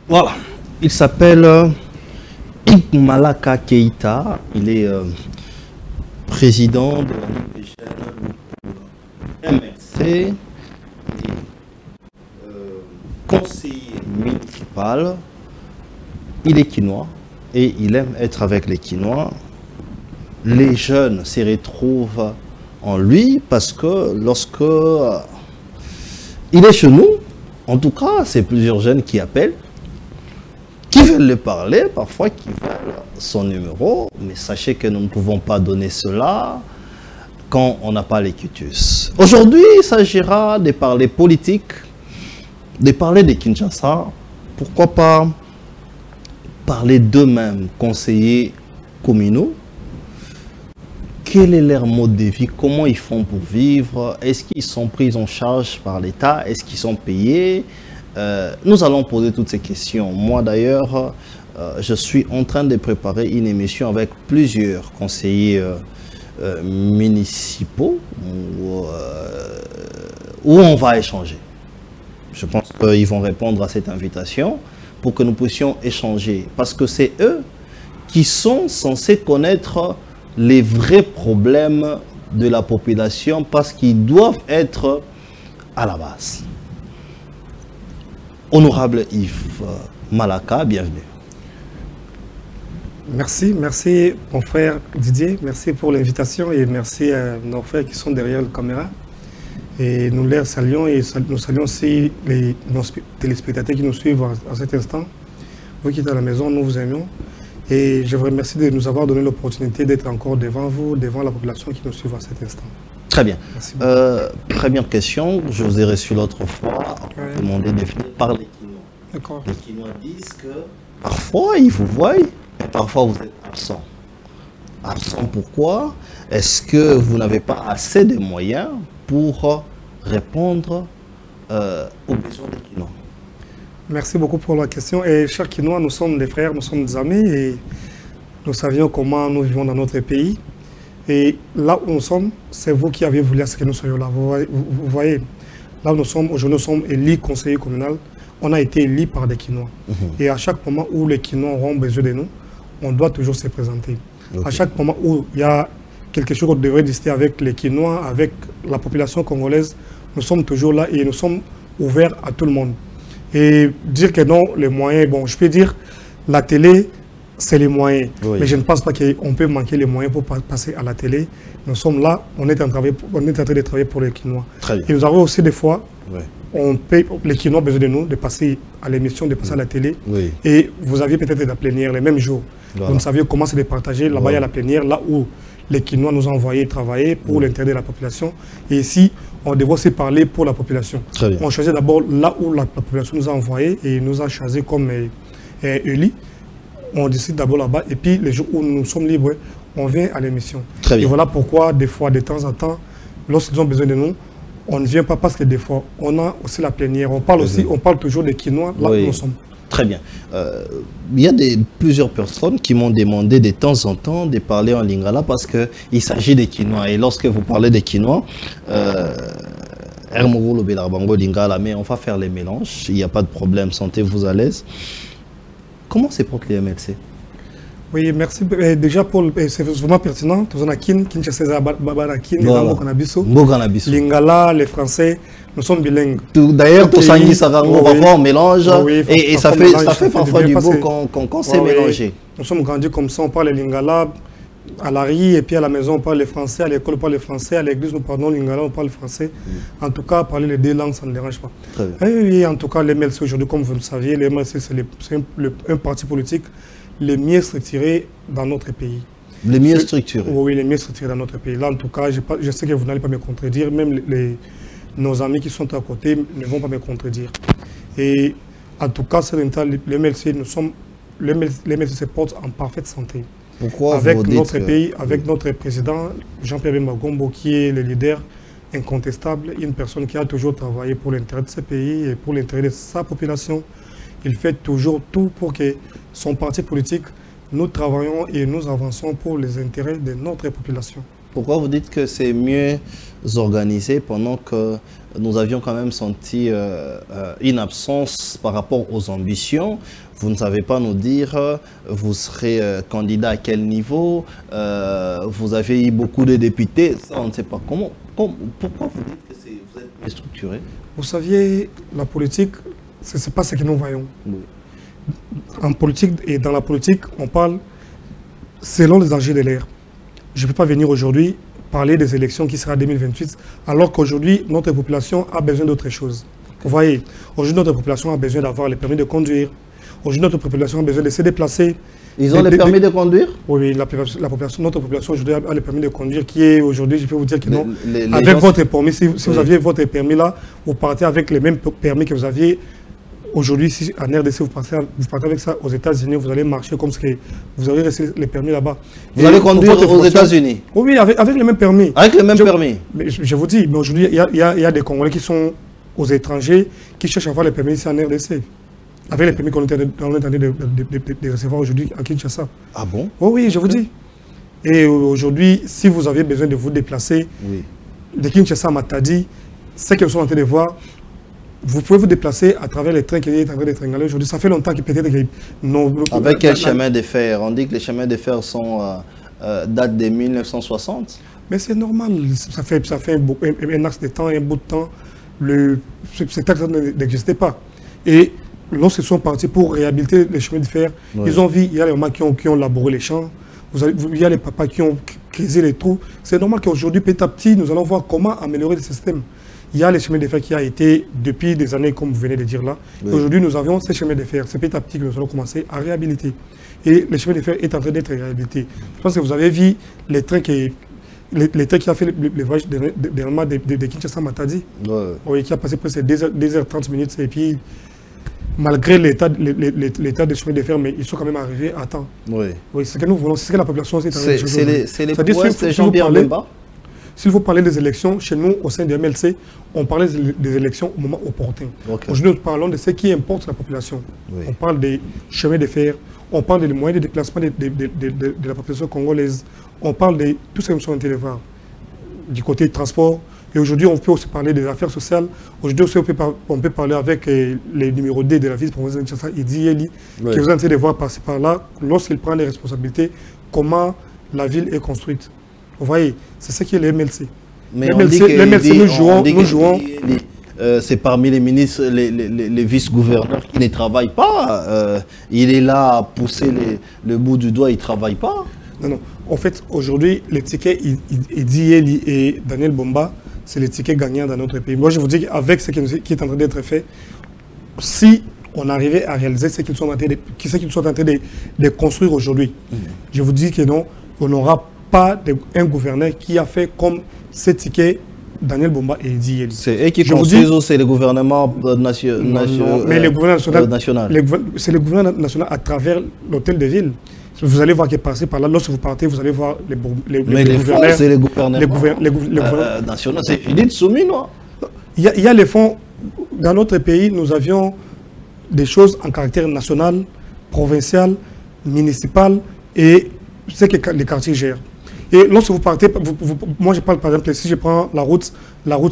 Voilà, il s'appelle Malaka Keïta. Il est président de la MLC, conseiller municipal. Il est quinois et il aime être avec les quinois. Les jeunes s'y retrouvent en lui parce que lorsque il est chez nous, en tout cas, c'est plusieurs jeunes qui appellent, qui veulent le parler, parfois qui veulent son numéro, mais sachez que nous ne pouvons pas donner cela quand on n'a pas les quitus. Aujourd'hui, il s'agira de parler politique, de parler de Kinshasa, pourquoi pas parler d'eux-mêmes, conseillers communaux. Quel est leur mode de vie? Comment ils font pour vivre? Est-ce qu'ils sont pris en charge par l'État? Est-ce qu'ils sont payés? Nous allons poser toutes ces questions. Moi d'ailleurs, je suis en train de préparer une émission avec plusieurs conseillers municipaux où on va échanger. Je pense qu'ils vont répondre à cette invitation pour que nous puissions échanger. Parce que c'est eux qui sont censés connaître les vrais problèmes de la population parce qu'ils doivent être à la base. Honorable Yves Malaka, bienvenue. Merci, merci mon frère Didier, merci pour l'invitation et merci à nos frères qui sont derrière la caméra. Et nous les saluons et nous saluons aussi nos téléspectateurs qui nous suivent à cet instant. Vous qui êtes à la maison, nous vous aimions. Et je vous remercie de nous avoir donné l'opportunité d'être encore devant vous, devant la population qui nous suit à cet instant. Très bien. Première question, je vous ai reçu l'autre fois, demandé de définir par les Quinois. D'accord. Les Quinois disent que parfois ils vous voient, mais parfois vous êtes absent. Absent pourquoi? Est-ce que vous n'avez pas assez de moyens pour répondre aux besoins des Quinois? Merci beaucoup pour la question. Et chers Quinois, nous sommes des frères, nous sommes des amis et nous savions comment nous vivons dans notre pays. Et là où nous sommes, c'est vous qui avez voulu à ce que nous soyons là. Vous voyez, là où nous sommes, aujourd'hui nous sommes élus conseillers communaux. On a été élus par des Quinois. Et à chaque moment où les Quinois auront besoin de nous, on doit toujours se présenter. À chaque moment où il y a quelque chose qu'on devrait discuter avec les Quinois, avec la population congolaise, nous sommes toujours là et nous sommes ouverts à tout le monde. Et dire que non, les moyens, bon, je peux dire, la télé, c'est les moyens. Oui. Mais je ne pense pas qu'on peut manquer les moyens pour passer à la télé. Nous sommes là, on est en train de travailler pour les Quinois. Et nous avons aussi des fois, on paye, les Quinois ont besoin de nous, de passer à l'émission, de passer à la télé. Et vous aviez peut-être la plénière les mêmes jours. Vous ne saviez comment se départager. Là-bas, il y a la plénière, là où les Quinois nous ont envoyé travailler pour l'intérêt de la population. Et ici, on devrait aussi parler pour la population. On choisit d'abord là où la population nous a envoyé et nous a choisi comme élus. On décide d'abord là-bas et puis les jours où nous sommes libres, on vient à l'émission. Et voilà pourquoi des fois, de temps en temps, lorsqu'ils ont besoin de nous, on ne vient pas parce que des fois, on a aussi la plénière. On parle aussi, on parle toujours des Quinois là où nous sommes. Très bien. Il y a plusieurs personnes qui m'ont demandé de temps en temps de parler en lingala parce qu'il s'agit des Quinois. Et lorsque vous parlez des Quinois, mais on va faire les mélanges. Il n'y a pas de problème, sentez-vous à l'aise. Comment se porte les MLC? Oui, merci. Déjà, c'est vraiment pertinent. Lingala, les Français, nous sommes bilingues. D'ailleurs, pour Sangi Sarango, parfois on mélange et ça fait parfois du beau quand c'est mélangé. Nous sommes grandis comme ça, on parle Lingala à la rue et puis à la maison on parle le français, à l'école on parle le français, à l'église nous parlons Lingala, on parle le français. En tout cas, parler les deux langues, ça ne dérange pas. Et en tout cas, les MLC aujourd'hui, comme vous le saviez, les MLC c'est un parti politique les mieux structurés dans notre pays. Les mieux structurés? Oui, les mieux structurés dans notre pays. Là, en tout cas, je sais que vous n'allez pas me contredire, même nos amis qui sont à côté ne vont pas me contredire. Et en tout cas, les MLC, les MLC se portent en parfaite santé. Pourquoi avec notre pays, avec notre président Jean-Pierre Bemba Gombo, qui est le leader incontestable, une personne qui a toujours travaillé pour l'intérêt de ce pays et pour l'intérêt de sa population. Il fait toujours tout pour que son parti politique, nous travaillons et nous avançons pour les intérêts de notre population. Pourquoi vous dites que c'est mieux organisé pendant que nous avions quand même senti une absence par rapport aux ambitions? Vous ne savez pas nous dire vous serez candidat à quel niveau, vous avez eu beaucoup de députés, ça on ne sait pas comment. Pourquoi vous dites que vous êtes mieux structuré? Vous saviez, la politique, ce n'est pas ce que nous voyons. Oui. En politique et dans la politique, on parle selon les enjeux de l'ère. Je ne peux pas venir aujourd'hui parler des élections qui sera 2028, alors qu'aujourd'hui, notre population a besoin d'autre chose. Vous voyez, aujourd'hui, notre population a besoin d'avoir les permis de conduire. Aujourd'hui, notre population a besoin de se déplacer. Ils ont les permis de conduire? Oui, notre population aujourd'hui a les permis de conduire qui est aujourd'hui, je peux vous dire que non. Avec votre permis, si vous aviez votre permis là, vous partez avec les mêmes permis que vous aviez aujourd'hui. Si en RDC, vous partez avec ça aux États-Unis, vous allez marcher comme ce que vous avez reçu les permis là-bas. Vous allez conduire aux États-Unis? Oui, avec les mêmes permis. Avec les mêmes permis? Mais je vous dis, mais aujourd'hui, il y a des Congolais qui sont aux étrangers qui cherchent à avoir les permis ici en RDC. Avec les permis qu'on est en train de recevoir aujourd'hui à Kinshasa. Ah bon? Oh oui, je vous dis. Et aujourd'hui, si vous avez besoin de vous déplacer de Kinshasa à Matadi, ce que nous sommes en train de voir, vous pouvez vous déplacer à travers les trains qui sont en train d'être égalés aujourd'hui. Ça fait longtemps que peut-être que... Avec quel chemin de fer? On dit que les chemins de fer datent de 1960. Mais c'est normal, ça fait un axe de temps, un bout de temps. Cet axe n'existait pas. Et lorsqu'ils sont partis pour réhabiliter les chemins de fer, ils ont vu, il y a les mamans qui ont labouré les champs, il y a les papas qui ont creusé les trous. C'est normal qu'aujourd'hui, petit à petit, nous allons voir comment améliorer le système. Il y a les chemins de fer qui a été, depuis des années, comme vous venez de dire là. Aujourd'hui, nous avions ces chemins de fer. C'est petit à petit que nous allons commencer à réhabiliter. Et le chemin de fer est en train d'être réhabilité. Je pense que vous avez vu les trains qui a fait le voyage de Kinshasa à Matadi, qui a passé presque 2h30 minutes. Et puis, malgré l'état des chemins de fer, mais ils sont quand même arrivés à temps. Oui, c'est ce que nous voulons, c'est ce que la population est en train de dire. C'est les prouesses de Jean-Pierre Bemba. S'il vous parlez des élections, chez nous, au sein du MLC, on parlait des élections au moment opportun. Aujourd'hui, nous parlons de ce qui importe la population. On parle des chemins de fer, on parle des moyens de déplacement de la population congolaise, on parle de tout ce que nous sommes en train de voir, du côté transport. Et aujourd'hui, on peut aussi parler des affaires sociales. Aujourd'hui, on peut parler avec les numéros D de la vice-province de Kinshasa, Idi Yeli, qui vous en train de voir passer par là, lorsqu'il prend les responsabilités, comment la ville est construite. Vous voyez, c'est ce qui est le MLC. Mais le MLC, nous jouons. C'est parmi les ministres, les vice-gouverneurs qui ne travaillent pas. Il est là à pousser le bout du doigt, il ne travaille pas. Non. En fait, aujourd'hui, les tickets Idi Yeli et Daniel Bemba, c'est les tickets gagnants dans notre pays. Moi, je vous dis qu'avec ce qui est en train d'être fait, si on arrivait à réaliser ce qu'ils sont en train de construire aujourd'hui, je vous dis que non, on n'aura pas un gouverneur qui a fait comme ces tickets Daniel Bemba et Idi Yeli. C'est eux qui construisent ou c'est le gouvernement national? Mais le gouvernement national, c'est le gouvernement national à travers l'hôtel de ville. Vous allez voir qu'il est passé par là. Lorsque vous partez, vous allez voir les gouverneurs. C'est les gouvernements nationaux. C'est Philippe Soumi, non? Il y a les fonds. Dans notre pays, nous avions des choses en caractère national, provincial, municipal et ce que les quartiers gèrent. Et lorsque vous partez, moi je parle par exemple, si je prends la route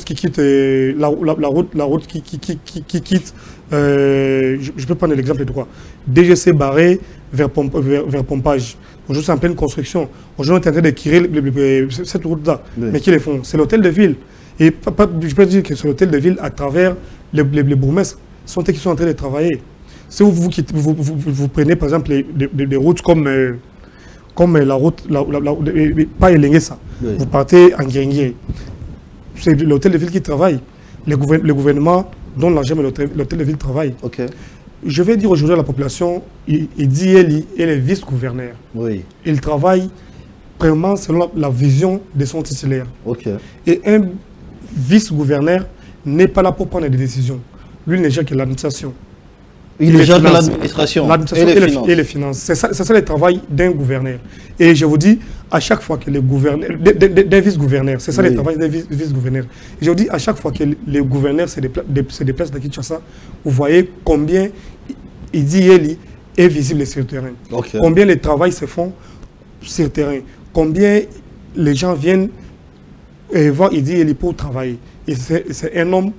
qui quitte, la route qui quitte, je peux prendre l'exemple de quoi? DGC Barré vers Pompage. Aujourd'hui c'est en pleine construction. Aujourd'hui on est en train de créer cette route-là. Mais qui les font? C'est l'hôtel de ville. Et je peux dire que c'est l'hôtel de ville à travers les bourgmestres sont eux qui sont en train de travailler. Si vous prenez par exemple des routes comme la route, pas Elengue ça. Vous partez en Guingué. C'est l'hôtel de ville qui travaille. Le gouvernement donne l'argent, mais l'hôtel de ville travaille. Je vais dire aujourd'hui à la population, Idi Yeli et les vice-gouverneurs. Ils travaillent vraiment selon la vision de son titulaire. Et un vice-gouverneur n'est pas là pour prendre des décisions. Lui, il ne gère que l'administration. Il gère que l'administration et les finances. C'est ça le travail d'un gouverneur. Et je vous dis, à chaque fois que les gouverneurs, des vice-gouverneurs, c'est ça le travail des vice-gouverneurs. Je vous dis, à chaque fois que les gouverneurs se déplacent de Kinshasa, vous voyez combien Idi Yeli est visible sur le terrain. Combien les travaux se font sur le terrain. Combien les gens viennent et voir, il dit, il est pour travailler. Et c'est un homme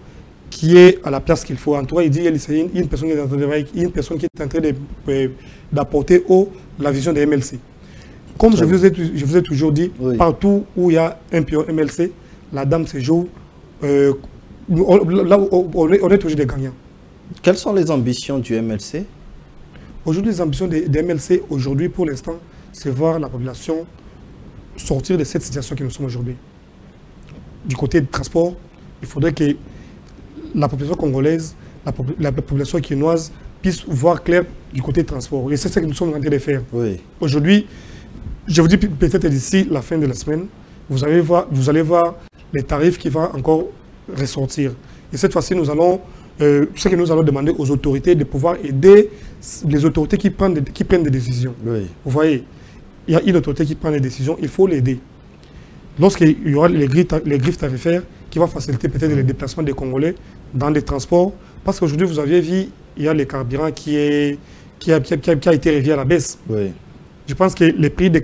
qui est à la place qu'il faut. En tout cas, il dit, c'est une personne qui est en train de travailler, une personne qui est en train d'apporter la vision des MLC. Comme je vous ai toujours dit, partout où il y a un pion MLC, la dame se joue. Là, on est toujours des gagnants. Quelles sont les ambitions du MLC? Aujourd'hui, les ambitions des MLC, aujourd'hui, pour l'instant, c'est voir la population sortir de cette situation que nous sommes aujourd'hui. Du côté du transport, il faudrait que la population congolaise, la population quinoise puisse voir clair du côté du transport. Et c'est ce que nous sommes en train de faire. Oui. Aujourd'hui, je vous dis peut-être d'ici la fin de la semaine, vous allez voir les tarifs qui vont encore ressortir. Et cette fois-ci, nous allons, ce que nous allons demander aux autorités de pouvoir aider les autorités qui prennent des décisions. Oui. Vous voyez, il y a une autorité qui prend des décisions, il faut l'aider. Lorsqu'il y aura les griffes tarifaires qui vont faciliter peut-être les déplacements des Congolais dans des transports, parce qu'aujourd'hui, vous aviez vu, il y a le carburant qui a été revu à la baisse. Oui. Je pense que les prix des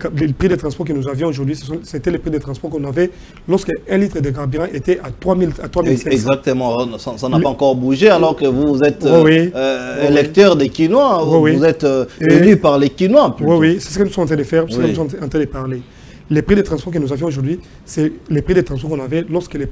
transports que nous avions aujourd'hui, c'était les prix des transports qu'on avait lorsque 1 litre de carburant était à 3500. Exactement, ça n'a pas encore bougé alors que vous êtes électeur des Quinois, vous êtes élu par les Quinois. Oui, c'est ce que nous sommes en train de faire, c'est ce que nous sommes en train de parler. Les prix des transports que nous avions aujourd'hui, c'est les prix des transports qu'on avait lorsque les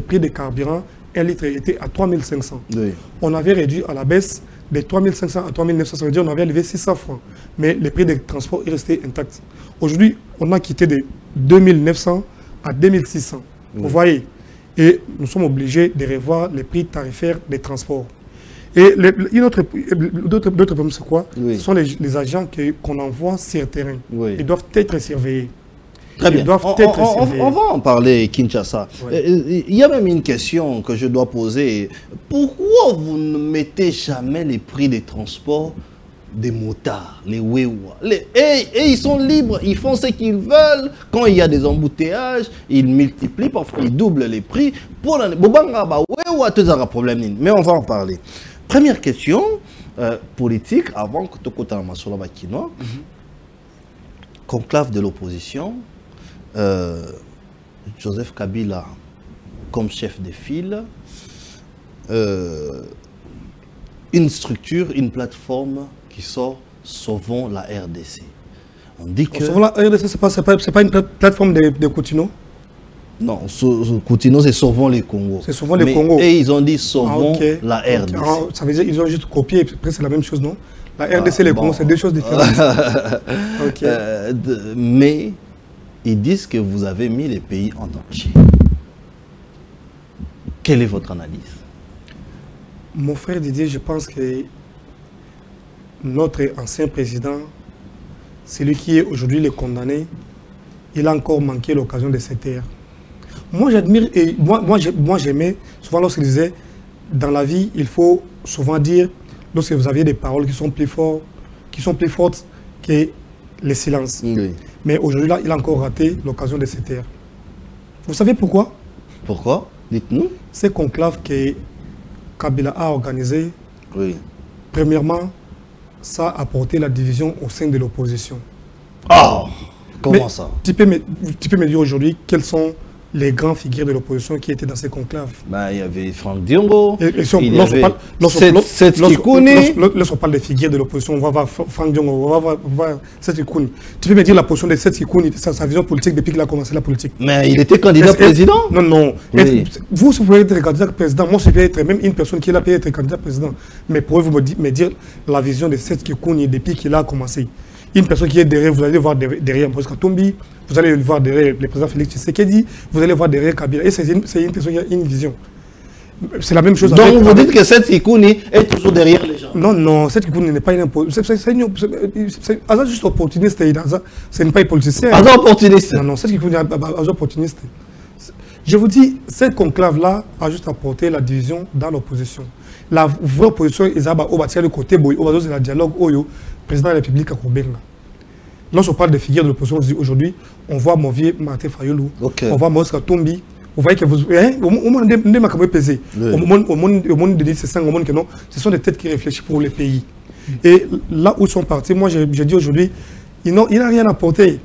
prix des carburants, 1 litre était à 3500. Oui. On avait réduit à la baisse de 3500 à 3900, ça veut dire qu'on avait élevé 600 francs. Mais les prix des transports est resté intact. Aujourd'hui, on a quitté de 2900 à 2600. Oui. Vous voyez? Et nous sommes obligés de revoir les prix tarifaires des transports. Et d'autres problèmes, c'est quoi? Oui. Ce sont les agents qu'on envoie sur le terrain. Oui. Ils doivent être surveillés. Très bien. On va en parler, Kinshasa. Oui. Il y a même une question que je dois poser. Pourquoi vous ne mettez jamais les prix des transports des motards, les Wewa? Et ils sont libres, ils font ce qu'ils veulent. Quand il y a des embouteillages, ils multiplient, parfois ils doublent les prix. Pour la problème. Mais on va en parler. Première question politique, avant que tu aies un masolo bakinois. Conclave de l'opposition. Joseph Kabila comme chef de file, une structure, une plateforme qui sort Sauvons la RDC. On dit que... Sauvons la RDC, c'est pas une plateforme de Coutinho? Non, Coutinho, c'est Sauvons les Congos. C'est Sauvons les Congos. Et ils ont dit Sauvons la RDC. Ça veut dire qu'ils ont juste copié, après c'est la même chose, non? La RDC et les Congos, c'est deux choses différentes. Mais ils disent que vous avez mis les pays en danger. Quelle est votre analyse? Mon frère Didier, je pense que notre ancien président, celui qui est aujourd'hui le condamné, il a encore manqué l'occasion de se taire. Moi, j'admire, et moi j'aimais, souvent lorsqu'il disait, dans la vie, il faut souvent dire, lorsque vous avez des paroles qui sont plus fortes que les silences. Oui. Mais aujourd'hui, là, il a encore raté l'occasion de se taire. Vous savez pourquoi? Pourquoi? Dites-nous. C'est conclave que Kabila a organisé. Oui. Premièrement, ça a apporté la division au sein de l'opposition. Oh! Comment ça? Tu peux me dire aujourd'hui quels sont les grands figures de l'opposition qui étaient dans ces conclaves? Bah, il y avait Franck Diongo, lorsqu'on parle des figures de l'opposition, on va voir Franck Diongo, on va voir Seth Ikouni. Tu peux me dire la position de Seth Ikouni, sa vision politique depuis qu'il a commencé la politique? Mais il était candidat président? Non, non. Oui. Vous pouvez être candidat président, moi je peux être même une personne qui a pu être candidat président. Mais pouvez-vous me dire la vision de Seth Ikouni depuis qu'il a commencé? Une personne qui est derrière, vous allez voir derrière Moïse Katumbi, vous allez voir derrière le président Félix Tshisekedi, vous allez voir derrière Kabila. Et c'est une personne qui a une vision. C'est la même chose. Donc vous dites que Seth Ikouni est toujours derrière les gens? Non, non, Seth Ikouni n'est pas une opposition. C'est juste opportuniste. Ce n'est pas un politicien. Hasard opportuniste? Non, non, Seth Ikouni est hasard opportuniste. Je vous dis, cette conclave-là a juste apporté la division dans l'opposition. La vraie opposition, ils ont bâti le côté, c'est le dialogue, le président de la République à Kobenga. Lorsqu'on parle des figures de l'opposition aujourd'hui, on voit mon vieux Martin Fayoulou, on voit Moïse Katumbi. Vous voyez que vous... Au moins, au monde de 15, au monde que non, ce sont des têtes qui réfléchissent pour les pays. Et là où ils sont partis, moi j'ai dit aujourd'hui, il n'a rien apporté.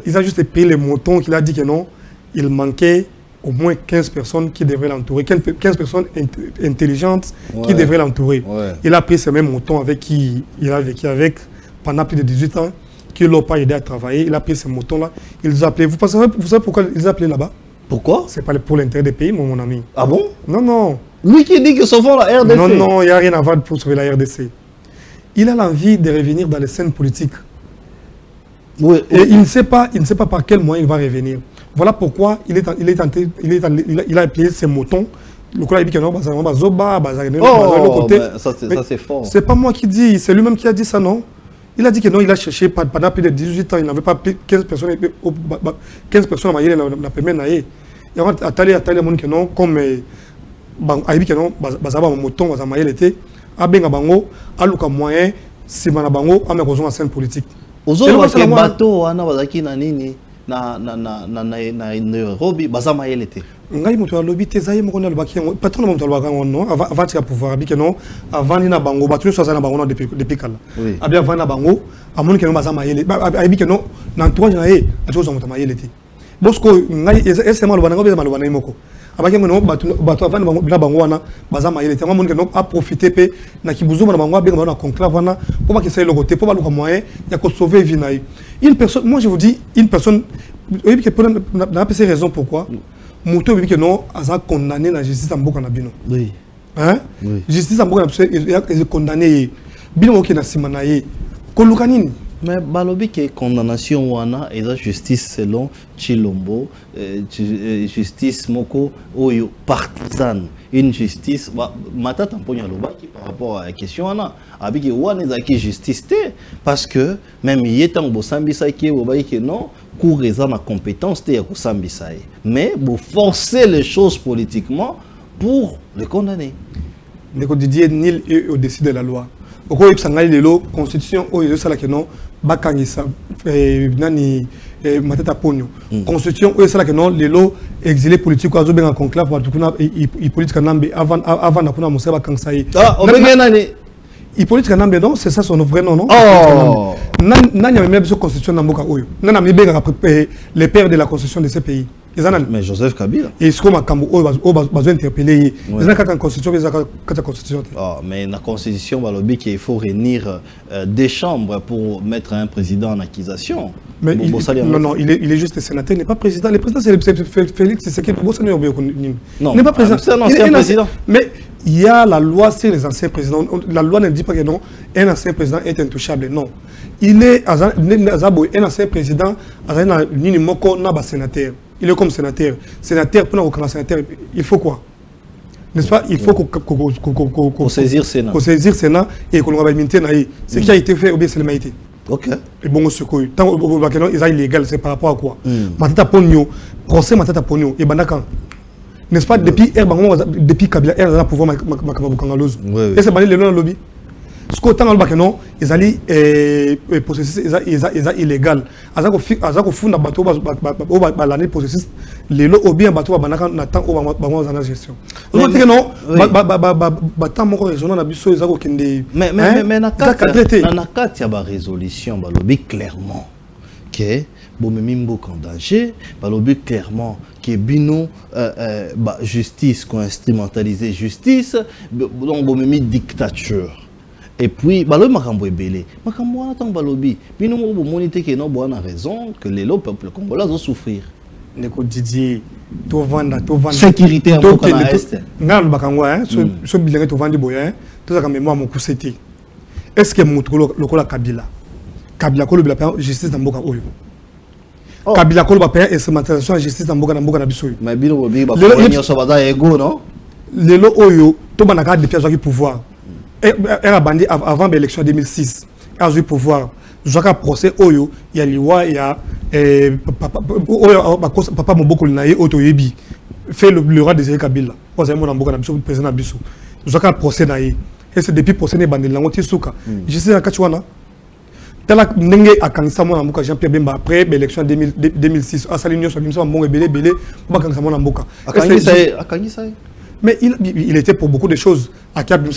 Ils ont juste pris les moutons qu'il a dit que non. il manquait au moins 15 personnes qui devraient l'entourer, 15 personnes intelligentes qui devraient l'entourer. Il a pris ce même mouton avec qui il a vécu avec pendant plus de 18 ans, qui ne l'ont pas aidé à travailler. Il a pris ce mouton-là, il les a appelés. Vous savez pourquoi ils les ont appelés là-bas? Pourquoi? C'est pas pour l'intérêt des pays, mon ami. Ah bon? Non, non. Lui qui dit que sauvons la RDC. Non, non, il n'y a rien à voir pour sauver la RDC. Il a l'envie de revenir dans les scènes politiques. Oui, et il ne sait pas par quel moyen il va revenir. Voilà pourquoi il a appelé ses moutons. Le coup, il a dit que non, ça c'est fort. C'est pas moi qui dis, c'est lui-même qui a dit ça, non? Il a dit que non, il a cherché pendant plus de 18 ans, il n'avait pas 15 personnes à mailler la première naïe. Il a attallé que non, comme il a dit que non, bazaba mouton, bazaba mailler l'été, a bien bango, a luka moyen, si man bango, a mis en scène politique. Aux autres bateaux, on a bazaki na nini. Na Nairobi bazama yelete ngai mutu ya lobby tezaye moko na lobaki patron mutu alobaka non avant de pouvoir abiki non avant ni na bango batu so na bango depuis kala abi avant na bango amoni ke no bazama yelete abiki non na entourage na ye atozo mutu ma yelete bosko ngai ese malo bango be malo banai moko abaki no batu avant na bango wana bazama yelete amoni ke no a profiter pe na kibuzuma na bango abi na conclave wana pour pas que ça le côté pour pas le moyen ya ko sauver vie na une personne, moi je vous dis, une personne, n'a pas ces raisons pourquoi. Mouto dit que non, a condamné la justice en Boka Nabino. Oui. Hein? Oui. Justice en Boka Nabino, il est condamné. Bino qui n'a simanaye. Kolukanini. Mais balobi que condamnation wana et la justice selon Chilombo, justice moko oyo partisane, une justice mata tamponya loba qui par rapport à la question wana abiki wana ezaki justice te parce que même yetan bo sambisa ki bo ba ki non cour eza na compétence te ya ko sambisa mais vous forcer les choses politiquement pour le condamner. Ndeko Didier nul est au-dessus de la loi. Pourquoi il y a constitution où il y a non bakangisa nani matata ponyo constitution où il y a non les lots exilés politiques ozo ben en conclave pour tout kuna il politique nambe avant na kuna museba kansayi ah obenga nani il politique nambe non c'est ça son vrai nom non oh nani a même constitution na mboka oyo nana mi benga les pères de la constitution de ces pays. Mais Joseph Kabila. Et ce qu'on a besoin d'interpeller, ils ont une constitution, ils ont une constitution. Mais la constitution, il faut réunir des chambres pour mettre un président en accusation. Mais non, il est juste sénateur, il n'est pas président. Le président, c'est Félix, c'est ce non, il n'est pas président. C'est un ancien président. Mais il y a la loi sur les anciens présidents. La loi ne dit pas que non, un ancien président est intouchable. Non. Il est un ancien président, un sénateur. Il est comme sénateur. Sénateur, pour un sénateur, il faut quoi? N'est-ce pas? Il faut qu'on saisir Sénat. Qu'on saisir Sénat et qu'on le maintienne. Ce qui a été fait, ou bien c'est le maïté. Ok. Et bon, ce que tant ils sont illégaux, c'est par rapport à quoi? Matata Pogno, procès Matata Pogno, et Banakan. N'est-ce pas? Depuis Kabila, elle a pouvoir Makabakangaloz. Et c'est le lobby. Ce qu'on a dit, non, ils allaient processus illégal. Azako funda bateau l'année processus les lots ou bien bateau banaka n'attend au moment de la gestion. On dit que non, bateau mon régional na biso ezako kende. Mais na carte ya ba résolution ba lobby clairement que bomemimbo en danger, ba lobby clairement que bino justice qu'on instrumentaliser justice donc bomemi dictature. Et puis, balobi makambo ebele. Makambo wana tant balobi. Bino mo bo monité que non bonne raison que les peuples congolais vont souffrir. Ndeko Didier, to vanda. Sécurité en Boka Est. Ngal bakango hein, so bilenge to vandi boya, to za mémoire mon kuseti. Est-ce que mutu lokola Kabila? Kabila ko lobila pa justice dans Boka oyo. Kabila ko lobila pa instrumentalisation justice dans Boka na biso. Mais bino bobi ba ko nyoso baza ego non? Lelo oyo to banaka depuis azaki pouvoir. Elle a bandé avant l'élection 2006. Elle a eu pouvoir. Joaka procès Oyo, il y a loi, il y a papa Moboko Naye Otoyebi fait le roi des Kabila. Vous avez mon amboka le président Abisso. Joaka procès Naye. Et c'est depuis procès bandé l'angoти souka. Je sais à Kachwana. Tala Nenge a kansa mon amboka Jean-Pierre Bemba après l'élection 2006. À Saligno, sur l'immense bon et belé, pas kansa mon amboka. A Kangi ça. Mais il était pour beaucoup de choses. À Cap, il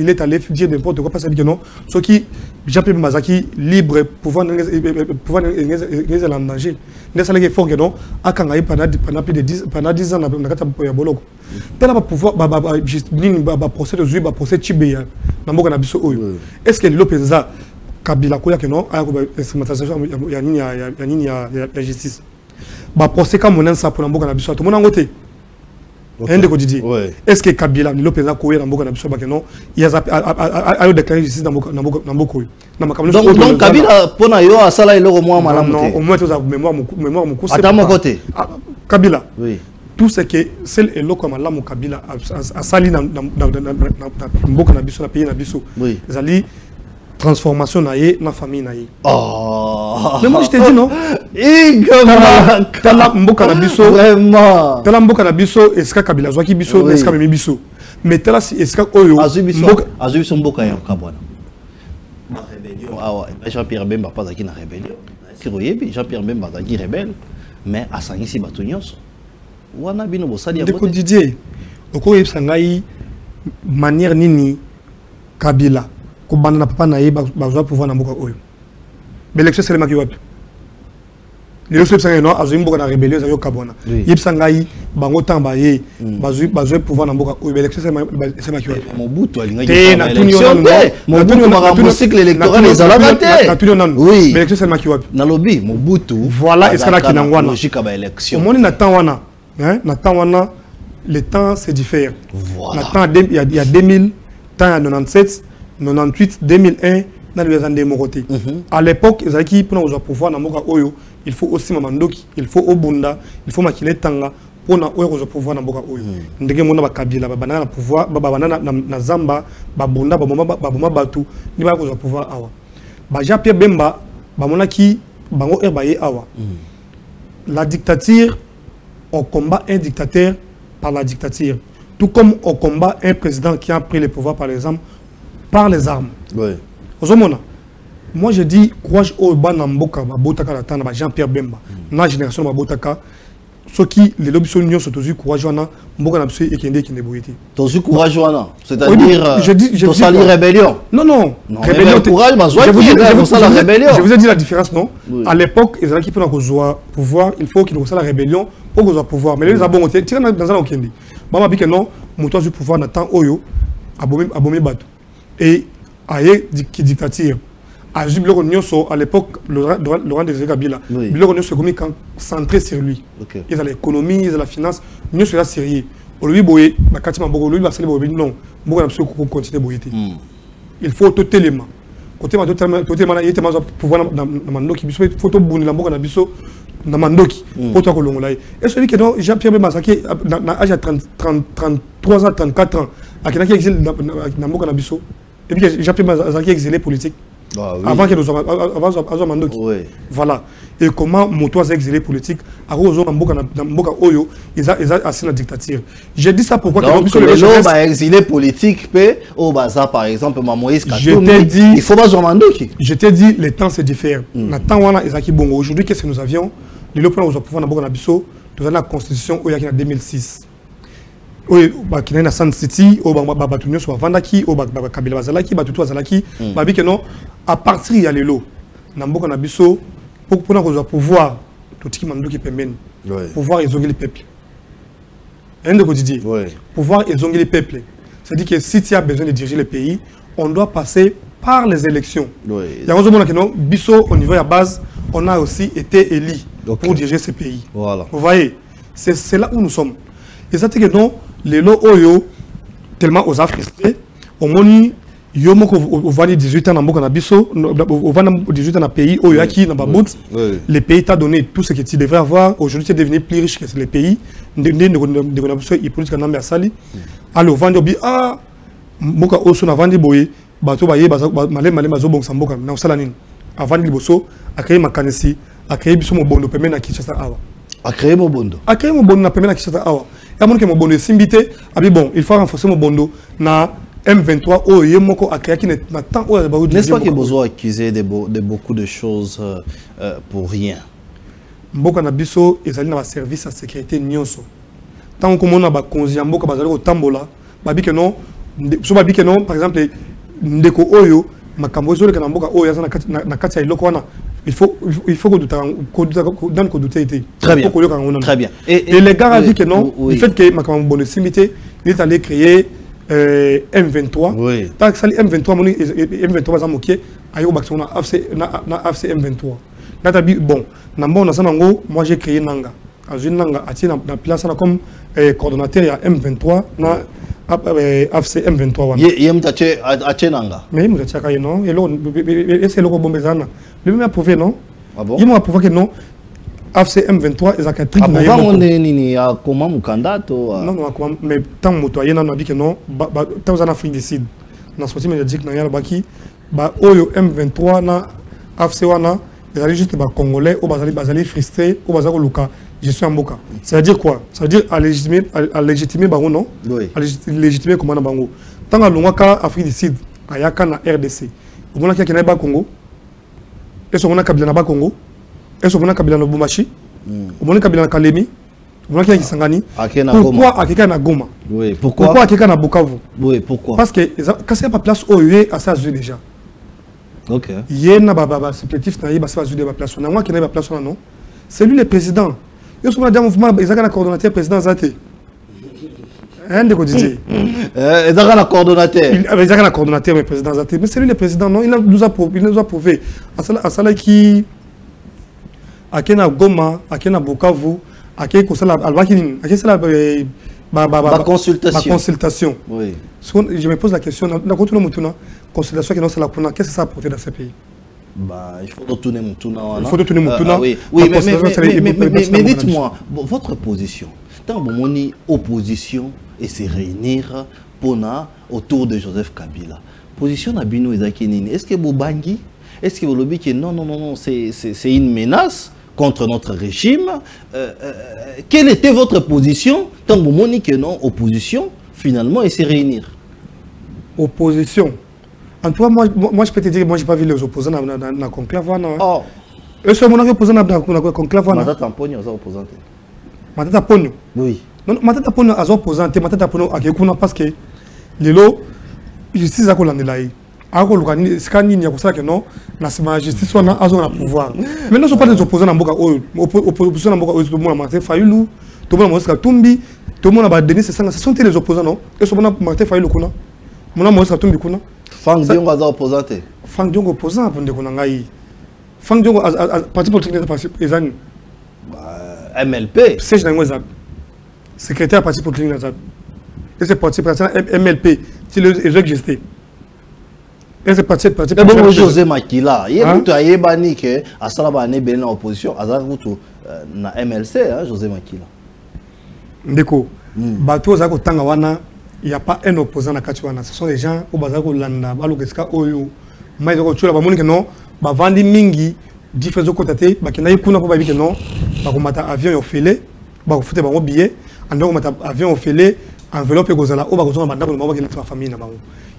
est allé dire n'importe quoi parce que non, ceux qui Jean-Pierre Mazaki libre pouvoir en danger. Il est allé fort que non, à Kangaï pendant plus de 10 ans dans la carte de Boloko. Tel va pouvoir procès de Zui, procès Tchibé, Namboka Nabiso Oyo. Est-ce que l'Openza Kabila Koya que non, il y a justice. Procès comme on ça pour Namboka Nabiso, tout le monde a voté. Est-ce que Kabila ni Lopeza Koye Namboka Nabiso Bakeno il a déclaré justice dans Namboka. Donc Kabila pona yo asala eloko moi malamu. Non, au moins tu as mémoire mon coup. À mon côté. Kabila. Oui. Tout ce que celle eloko malamu Kabila a sali dans Namboka Nabiso na pays Nabiso. Oui. Zali transformation naie na famille naie. Oh. Mais moi je te dis non. Tala Mboka Nabiso vraiment. Tala Mboka Nabiso eska Kabila zwaki biso eska memi biso. Mais tala si eska oyo azubiso Mboka ya Kabwana. Ma rébellion awa Jean-Pierre Bemba pas aki na rébellion. Siroyebi Jean-Pierre Bemba aki rebelle mais asangisi bato nyonso. Wana bino bosali ya bote. Ndeko Didier okoye sangai manière nini Kabila ko banda na papa na ye bazwa pouvoir na Mboka oyo. Mais l'élection c'est le maki wapi. Les autres personnes non azui Mboka na rébellion zayo Kabwana. Yipsangai bango tamba ye bazwa pouvoir na Mboka oyo. L'élection c'est maki wapi. Mobutu alinga na élection Mobutu makambo cycle électoral ezalaka te. Oui. L'élection c'est maki wapi. Na lobby Mobutu. Voilà est-ce que na ngwana. Logique ba élection. Au monde na temps wana, hein, na temps wana le temps c'est différent. Voilà. Na temps il y a 2000, temps il y a 97, 98, 2001 dans les années Moroté. À l'époque, ils avaient qui pour nous pouvoir dans Mboka Oyo, il faut aussi Mamandoki, il faut Obunda, il faut Makile Tanga pour nous pouvoir dans Mboka Oyo. Ndenge mona ba Kabila, ba banana pouvoir, ba banana na Zamba, ba Bunda, ba Boma Batu, ni ba pouvoir awa. Ba Jean-Pierre Bemba, ba mona ki bango erbaye awa. La dictature, on combat un dictateur par la dictature. Tout comme on combat un président qui a pris le pouvoir, par exemple, par les armes. Oui. Moi, je dis, courage au Banamboka, Jean-Pierre Bemba, la génération de Botaka, ceux qui, les lobbies sont unions, sont tous courage, Mboka Napsu et Kende qui n'est bouillé. Tous courage, c'est-à-dire, je dis la rébellion. Non. Rébellion, courage, je vous ai dit la différence, non? À l'époque, ils avaient qui pour pouvoir, il faut qu'ils reçoivent la rébellion pour qu'ils aient pouvoir. Mais les abons, tu es dans un Okende. Maman dit que non, mon toit du pouvoir n'attend Oyo, abomé Batou. Et aïe qui dictature. À l'époque, Laurent Désiré Kabila, Biloko se commis centré sur lui. Ils ont l'économie, ils ont la finance, nous sommes sérieux. Aujourd'hui, boye, la Katima Bogo, lui, c'est le non, Bogo n'a pas continuer boyer. Il faut tout élément. Côté ma il était pouvoir dans Mandoki, il faut photo bouni la Bogo Nabiso dans Mandoki, pour toi Kolongolai. Et celui qui est Jean-Pierre Massaki, dans l'âge de 33 ans, 34 ans, à qui exile dans Bogo Nabiso, et puis Jean-Pierre Massaki exilé politique. Ah, oui. Avant que nous avons Mandoki. Voilà. Et comment Moto a exilé politique, à Mboka Oyo, ils ont assis la dictature. J'ai dit ça pourquoi donc l'homme a exilé politique, au Baza par exemple, Moïse Katumbi, il faut pas Mandoki. Je t'ai dit, les temps c'est différent. Aujourd'hui, qu'est-ce que nous avions? Les lopes nous avons pouvoir dans Mboka Nabiso, nous avons la constitution au Yakina 2006. Oui, qui est dans San City, au Batunio soit Vandaki, au Kabila Bazalaki, Batutu Azalaki, Babi que non, à partir il y a les lots. Namboka Nabiso, pour nous pouvoir, tout ce qui m'a dit qui permet, pouvoir ézonger les peuples. Un de quotidien. Pouvoir ézonger les peuples. C'est-à-dire que si tu as besoin de diriger le pays, on doit passer par les élections. Il y a un moment que non, Bisso, au niveau de la base, on a aussi été élu pour diriger ce pays. Voilà. Vous voyez, c'est là où nous sommes. Et ça, c'est que non, les lots Oyo, tellement aux Africains, au moni, Yomo, au Vani 18 ans, dans Mboka Nabiso, au Vani 18 ans, dans le pays, Oyo, qui dans Babout, le pays t'a donné tout ce que tu devrais avoir. Aujourd'hui, tu es devenu plus riche que les pays. Il politique en Amérique Sali. Alors, Vani, ah, Mboka Oso, na Vani Boye, Bato Baye, Malé, Mazo, Bon Samboka, na Salanin. Avant Liboso, a créé Makanesi, a créé Bisso Mobondo, permet à Kinshasa Awa. A créé Mobondo. A créé Mobondo, na permet à Kinshasa Awa. Il y a mon bondo simbité, bon, il faut renforcer mon bondo na M23 oh yemoko a créé qui n'est tant n'est-ce pas qu'il y a besoin d'accuser de beaucoup de choses pour rien. Mboka na biso ezali na service à sécurité nyonso. tant qu'on a ba konziambo ka bazali ko tambola babi que non so babi que non par exemple ndeko oyo makambo zo le kana mboka oyo na kati ya iloko wana il faut que douter été très bien très bien et les gars a dit que non le fait que makambo bonne simité il est allé créer M23 oui tant que ça M23 moni M23 baza moké ayo bakso na AFC M23 natabi bon na mbona sana ngo moi j'ai créé nanga azui nanga ati na place na comme coordonnateur ya M23 na AFC M23 wana yem tache achenanga mais il me dit que non et là c'est le bombezana lui même a prouvé non ah bon il m'a prouvé que non AFC M23 ils a qu'un truc na yemo nini ya comment mukanda to non non comment mais tant moto yena na dit que non tant en Afrique du Sud na sorti médiatique na yala baki ba oyo M23 na AFC wana ils allaient juste ba congolais ou bazali frustré ou bazali luka je suis en boka. Ça veut dire quoi? Ça veut dire à légitimer Bango, non? Oui. À légitimer comment Bango. Tant que l'on Afrique du Sud, il y a na RDC. Au moment qu'il y a un Congo, est-ce qu'on a Kabila na Congo? Est-ce qu'on a Kabila na Bumbashi? Au moment qu'il y a na Kalemi? Au moment qu'il y a Kisangani? Pourquoi Akeka na Goma? Oui. Pourquoi Akeka na Bukavu? Oui. Pourquoi? Parce que quand il n'y a pas de place où il y a à ça déjà. Ok. Il y a un supplétif na yeba ça de la place. On a moi qui n'a pas place non? C'est lui le président. Yo soma dia mouvement ezaka na coordonnateur président Zate. Ndeko Didier. Ezaka na coordonnateur. Ezaka na coordonnateur mais président Zate. Mais c'est lui le président non, il nous a prouvé. Asala qui akena Goma, akena Bukavu, akena kosala albakini, akena sala ba consultation. Ma consultation. Oui. Je me pose la question na kontuna mutuna consultation qui non c'est la kuna qu'est-ce que ça a apporté dans ce pays? Bah, il faut retourner Moutouna. Il faut retourner Moutouna. Oui, mais dites-moi, votre position. Tant que mon opposition et se réunir autour de Joseph Kabila. Position à Bino Ezakinini. Est-ce que Bobangi, est-ce que vous lobby que non, c'est une menace contre notre régime? Quelle était votre position tant que mon que non, opposition, finalement, et se réunir? Opposition. En toi, moi, je peux te dire que moi, je n'ai pas vu les opposants dans la conclave. Oh. Est-ce que mon opposant dans la conclave? Matata Tamponio, ça opposante. Matata Tamponio? Oui. Non, Matata Tamponio, ça opposante. Matata Tamponio, parce que les lots, justice, ça qu'on a là. Alors, le scanning, il y a ça que non, la justice, on a pouvoir. Mais non, ce ne sont pas des opposants dans Boka. Opposition dans Boka, tout le monde a Martin Fayulu, tout le monde a Tumbi, tout le monde a Denis, ce sont les opposants, non? Est-ce qu'on a Martin Fayulu? On a Moïse Tumbi. Franck Diongo a opposante. Franck Diongo opposant pour Ndekonangaï. Franck Diongo a parti politique de parti MLP. C'est Jean-Noël secrétaire parti politique de et c'est parti MLP. C'est le jeu existé. Et c'est parti mais bon José Makila. Il y a tout à Yébani que à Salaba ne ben en opposition. Azaruto na MLC José Makila. Ndeko. Bato zako tanga wana. Il n'y a pas un opposant à Kachouana. Ce sont des gens au Bazako Landa, Balokeska Oyo, Maïdoko Chula, Bamonik non, Bavandi Mingi, différents côtés, Bakina Kuna pour Babi non, Bakomata avion au filet, Bakofute Baro billet, Andoromata avion au filet, enveloppe et Gozala, au Bakozon, Madame, le moment qu'il y a la famille.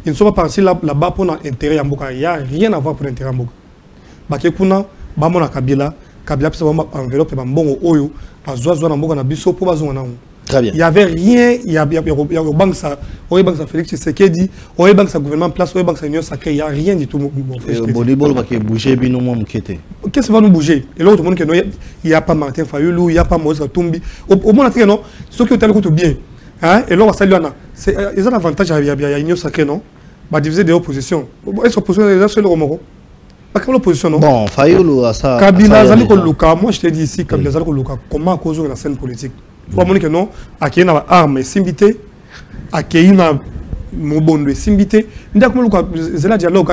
Ils ne sont pas partis là-bas pour l'intérêt à Mboka. Il n'y a rien à voir pour l'intérêt à Mboka. Bakekuna, Bamona Kabila, Kabila, enveloppe et Bambongo Oyo, Azoa Mboka na Bisso pour Bazona. Très bien. Il n'y avait rien, il y a banque ça, Félix Tshisekedi, il y a banque ça gouvernement place, il y a banque ça union sacrée, il n'y a rien du tout. Bolibol va bouger bino moi mkete. Qu'est-ce qui va nous bouger? Et l'autre monde que non, il n'y a pas Martin Fayulu, il n'y a pas Moïse Katumbi. Au moins on a non, ceux qui ont été bien. Hein, et là on va saluer Anna. C'est ils ont l'avantage il y a union sacrée non? Bah diviser des oppositions. Est-ce opposition est seul Romoro? Pas comme l'opposition non. Bon, Fayulu à ça. Kabila Zaliko Luka, moi je te dis ici Kabila Zaliko Luka, comment cause de la scène politique? Pour moi, non, à qui a arme simbité, à qui a mobondo simbité. Il y a un dialogue.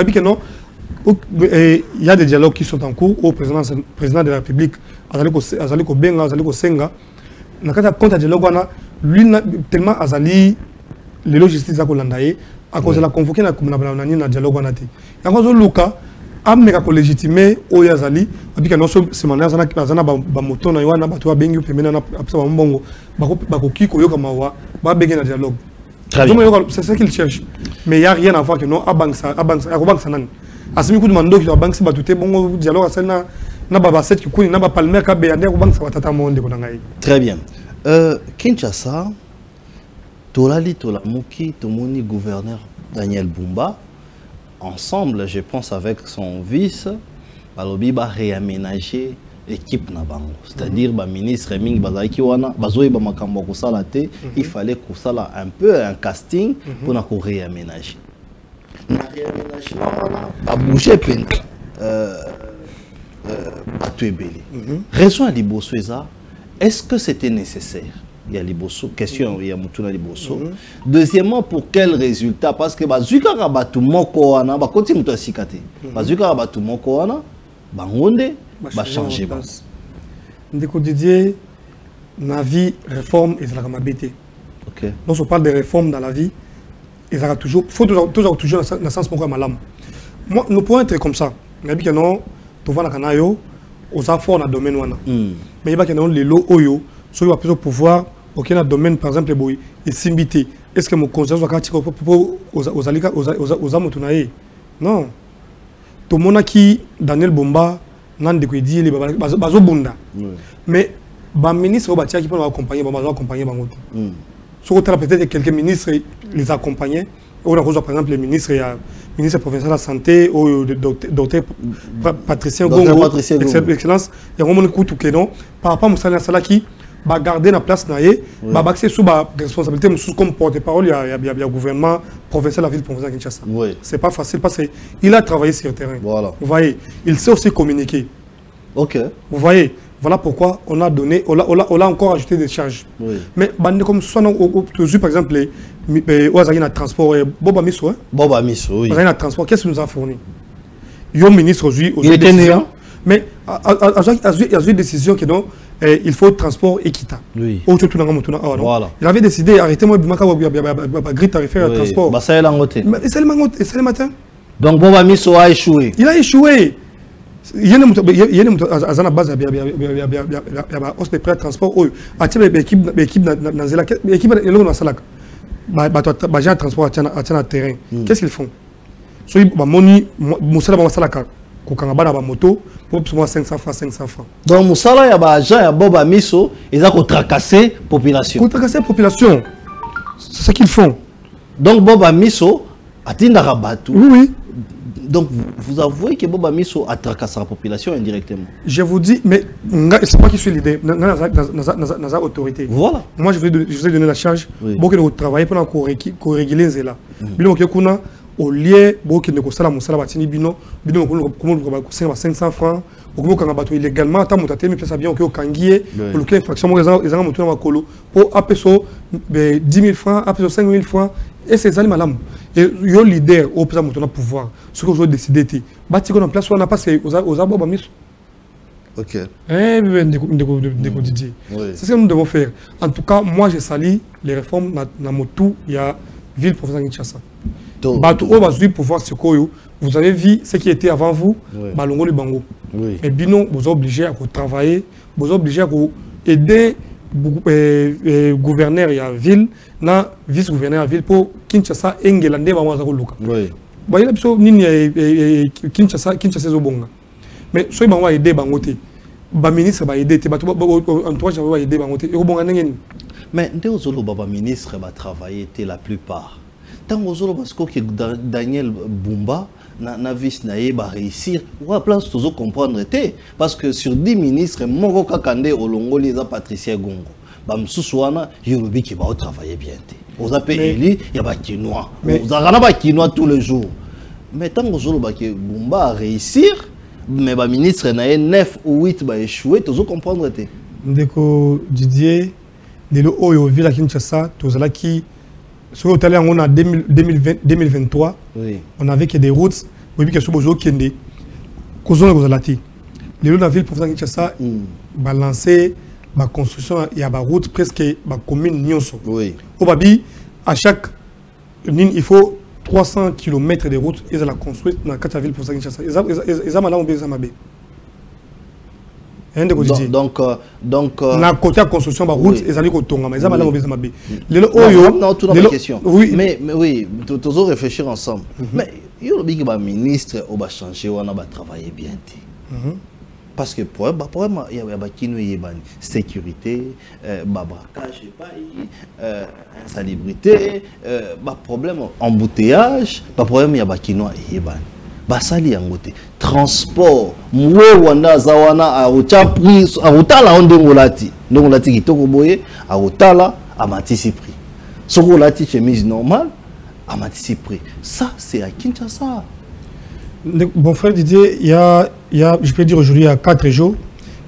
Il y a des dialogues qui sont en cours au président de la République, Azaliko Benga, Azaliko Senga. Dans le compte de dialogue, lui, tellement Azali, les logistes à Kolandaye, à cause de la convoquer dans le dialogue. Il y a un Luka. Ameka ko légitimer oyazali abika no so semana zana ba moto na yana ba to bengi pemena na apsa ba mbongo ba ko kiko yoka mawa ba bengi na dialogue. C'est ça qu'il cherche. Mais il y a rien à voir que non abansa nan. Asimi ku demando ki abansa ba tuté bongo dialogue asana na ba 7 ki kuni na ba palmer ka be ande ko bansa watata monde ko ngai. Très bien. Kinshasa, Tolali Tolamuki, Tomoni gouverneur Daniel Bumba, ensemble, je pense avec son vice, Balobi va réaménager l'équipe Nabango. C'est-à-dire, le ministre Ming Bazaki Wana, Bazoui Bamakambo Kosalate, il fallait qu'on sala un peu un casting pour nous réaménager. Le réaménagement a bougé peine. Raison à Liboso, est-ce que c'était nécessaire? Il y a Liboso, question, il y a Moutouna Liboso. Deuxièmement, pour quel résultat? Parce que Bazuka Rabatu Mokoana, Bakoti Moutoua Sikate. Bazuka Rabatu Mokoana, Bangonde, va changer. Ndeko Didier, la vie, réforme, et ça va m'embêter. Donc, on parle de réformes dans la vie, il faut toujours dans le sens pourquoi malam. Moi, nous pouvons être comme ça. Mais il y a non, tu vas dans le aux affaires dans le domaine. Mais il y a non les lots oyo, soit il y a plusieurs pouvoirs, auquel le domaine, par exemple, est simbité. Est-ce que mon conseil soit quand aux amotunaï? Non. Tout le monde qui Daniel Bumba, nan de quoi dire les bazo bunda. Mais le ministre qui peut accompagner, accompagner sur peut-être quelques ministres les accompagnaient. On a par exemple le ministre provincial de la santé ou le docteur Patricien Gongo, excellence, il y a un coup de non par rapport à Moussa qui va garder la place naïe, va accès sous la responsabilité comme porte-parole, il y a le gouvernement provincial de la ville provinciale de Kinshasa. C'est pas facile parce qu'il a travaillé sur le terrain. Voilà. Vous voyez, il sait aussi communiquer. Ok. Vous voyez. Voilà pourquoi on a donné, on a encore ajouté des charges. Mais comme soit par exemple, les transport, Boba Misso, oui. Transport, qu'est-ce qu'il nous a fourni? Il y a un ministre aujourd'hui, mais il y a une décision qui donc il faut transport équitable. Oui. Il avait décidé, arrêtez-moi, grille tarifaire transport. C'est le matin. Donc Boba Misso a échoué. Il a échoué. Il y a une base de prêt transport. Qu'est-ce qu'ils font? Donc Moussala, il y a agent, il y a Boba Misso, ils ont tracasser la population. Tracasser la population. C'est ce qu'ils font. Donc Boba Misso a tinda rabatou. Oui. Donc, vous avouez que Boba Misso a tracassé la population indirectement. Je vous dis, mais c'est moi qui suis l'idée, dans la autorité. Voilà. Moi, je vous ai donné la charge. Beaucoup de travailler pour réguler cela. Au lieu de ne pas la batini bino, bino comme 500 francs, illégalement, tant que tu as bien au kangié, pour lequel infraction, les gens pour appeler 10 000 francs, appeler 5 000 francs. Et c'est ça, madame. Et il y a un leader au pouvoir. Ce que je veux décider, c'est qu'on a place, on a passé aux abos. Ok. C'est ce que nous devons faire. En tout cas, moi, j'ai sali les réformes dans mon tout. Il y a ville professeur Kinshasa. Vous avez vu ce qui était avant vous, Balongo le Bango. Et binon, vous êtes obligé à travailler, vous êtes obligé à aider gouverneur de la ville, na vice-gouverneur de la ville pour Kinshasa et Ngelande Mamazakoluka. Oui. Bah, il y a Kinshasa Zobonga. Mais si on va aider Bangote, le ministre va aider, entourage va aider Bangote. Mais le ministre va travailler la plupart. Tant que Daniel Bumba na vis naé va réussir, on va place toujours comprendre parce que sur 10 ministres, Moko Kakande Olongo les a Patricia Gongo. Bam Sousouana, Yorobi qui va travailler bien. Vous appelez Eli, il y a pas quinoa. Vous avez pas quinoa tous les jours. Mais tant que Bumba a réussir, mais le ministre naé 9 ou 8 va échouer, toujours comprendre. Ndeko Didier, de l'Oyo Ville à Kinshasa, tous là qui sur le talent, on a 2023, on avait que des routes, oui, que sur le jour qui est causons les relati. Les lots de la ville pour Kinshasa, balancer la construction, il y a des routes presque la commune Nyonso. Oui. Au Babi, à chaque ligne, il faut 300 km de routes, ils ont construit dans la ville pour Kinshasa. Ils ont mal en donc na côté de construction, route, ils allaient au Tonga, mais ils ont mal non, tout dans la question. Oui, mais oui, toujours réfléchir ensemble. Mais il y a le ministre qui va changer, on va travailler bien. Parce que problème il y a qui nous y sécurité, braquage, insalubrité, problème embouteillage, problème il y a qui nous y basali yangote transport mwe wanda zawana a utapri a utala ondongolati kitoko boye a utala amatisi prix soko lati chemise normale amatisi prix ça c'est à Kinshasa. Bon frère Didier, il y a je peux dire aujourd'hui il y a 4 jours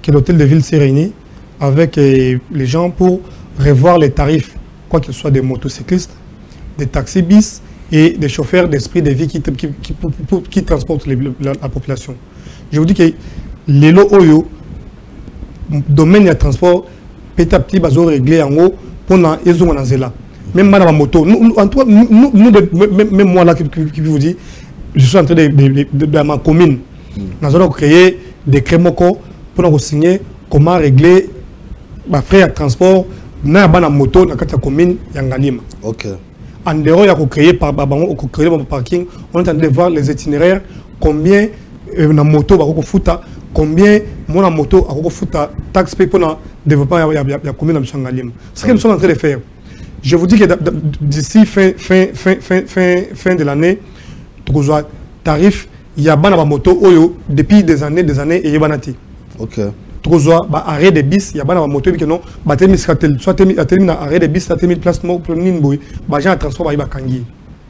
que l'hôtel de ville s'est réuni avec les gens pour revoir les tarifs, quoi qu'ils soient des motocyclistes, des taxis bis et des chauffeurs d'esprit de vie qui transportent la population. Je vous dis que les lots Oyo, domaine de transport, petit à petit, ils ont réglé en haut pour les ont là. Même dans la moto, même moi là qui vous dis, je suis en train de ma commune. Nous allons créer des crémocos pour nous signer comment régler les frais de transport dans la moto dans la commune Yangalima. Ok. En dehors, il y a créé par le parking, on est en train de voir les itinéraires, combien de moto va fouta, combien de moto va fouta taxe pour le développement de la commune de Changalim. C'est ce que nous sommes en train de faire. Je vous dis que d'ici fin de l'année, tarif, il y a des motos depuis des années et il y a des ok. Arrêt de bis, il y a des motos qui non, soit terminé arrêt de bis, soit terminé placement pour une boy, bagage de transport va kangi.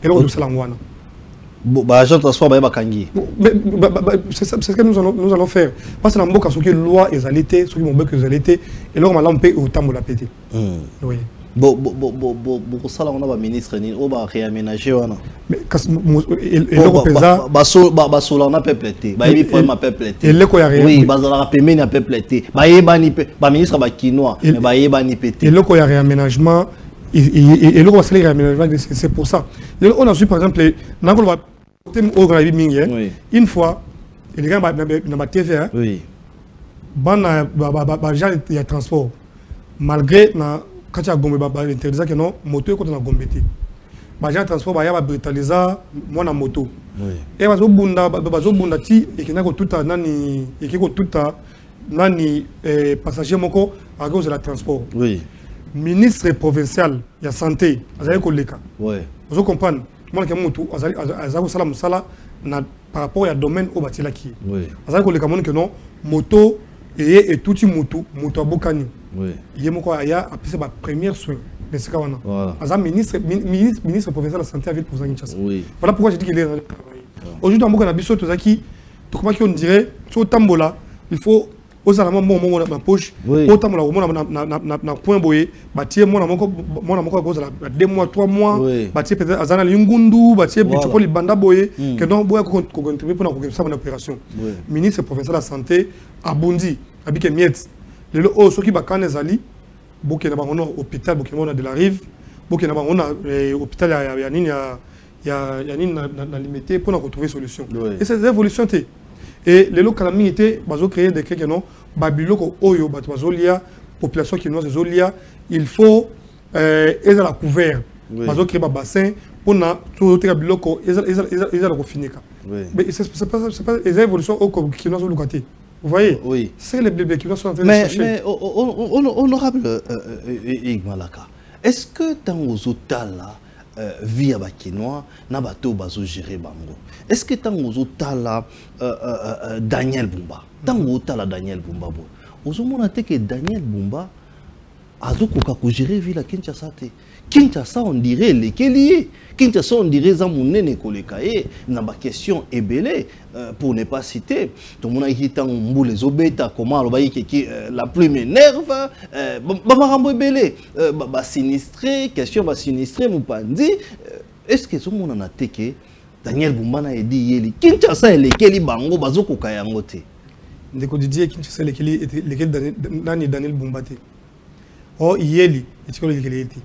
Et là on doit s'alangwana. Bagage de transport va kangi. C'est ce que nous allons faire. Parce que dans beaucoup de loi et zalité, ceux qui m'ont beaucoup zalité, et là on va l'empêcher autant de la péter. Oui. Ça là on a un ministre ni on va réaménager on a mais et le pesa basola on a peuplé ba yebi problème peuplé et le ko ya oui bazala paiement na peuplé ba yebani ba ministre ba kinois mais ba yebani pété et le ko ya réaménagement et le ko va faire réaménagement c'est pour ça on a vu par exemple na ko va au grand mingi une fois et les gars na TV oui bana ba gens il y a transport malgré na quand tu as gombé interdit que non moto est na gombeti bagage transport ba ya brutaliser moi na moto et bazo bunda ti et qui na ko tout nani et qui ko tout nani passager moko à cause de la transport oui ministre provincial ya santé azali ko leka oui vous comprenez moi que moto azali sala musala na par rapport à domaine au batila qui oui azali ko leka mon que non moto et tout moto abokani oui yemoko aya apesa ba première soin de ce qu'on a voilà ministre provincial de la santé à ville pour Kinshasa oui voilà pourquoi j'ai dit qu'il est aujourd'hui dans beaucoup na biso tozaki to comment on dirait sur tambola il faut aux alamans mon ma poche autant na point boyer bâtir mon moko cause la 2 mois 3 mois bâtir peut-être azana lingundu bâtir bitoko libanda boyer que donc boyer ko contribuer pour na ça une opération ministre provincial de la santé abundi abike miette le o soki bakane zali boke na bango hôpital boke na de la rive boke na bango hôpital ya nini ya nini na limité pour na retrouver solution et ces évolutions et les locaux était bazo créer des créés non babiloko oyo bazo lia population qui nous zolia il faut ils la couvert bazo créer ba bassin pour na tout biloko ils la finika mais c'est pas les évolutions au qui nous locaté vous voyez oui c'est les bébés qui sont en train de chercher mais honorable Igmalaka est-ce que dans aux hôtels là via Bakinois na bateau bazo gérer bango est-ce que tant aux hôtels Daniel Bumba tant aux hôtels Daniel Bumba bo ozomona te que Daniel Bumba azokoka ko gérer ville Kinshasa te Kinshasa on dirait lesquels Kinshasa on dirait zamunene kolekaye na ba question ebelé pour ne pas citer tout le monde a dit tant mboule zobeta comment le bayi qui la pluie m'énerve ba marambo ebelé ba sinistré question ba sinistré mupandi est-ce que tout le monde a teke Daniel Bumba na edi yeli Kinshasa lekeli bango bazokoka yango te ndeko Didier Kinshasa lekeli nani Daniel Bumba te oh yeli etikolo lekeli eti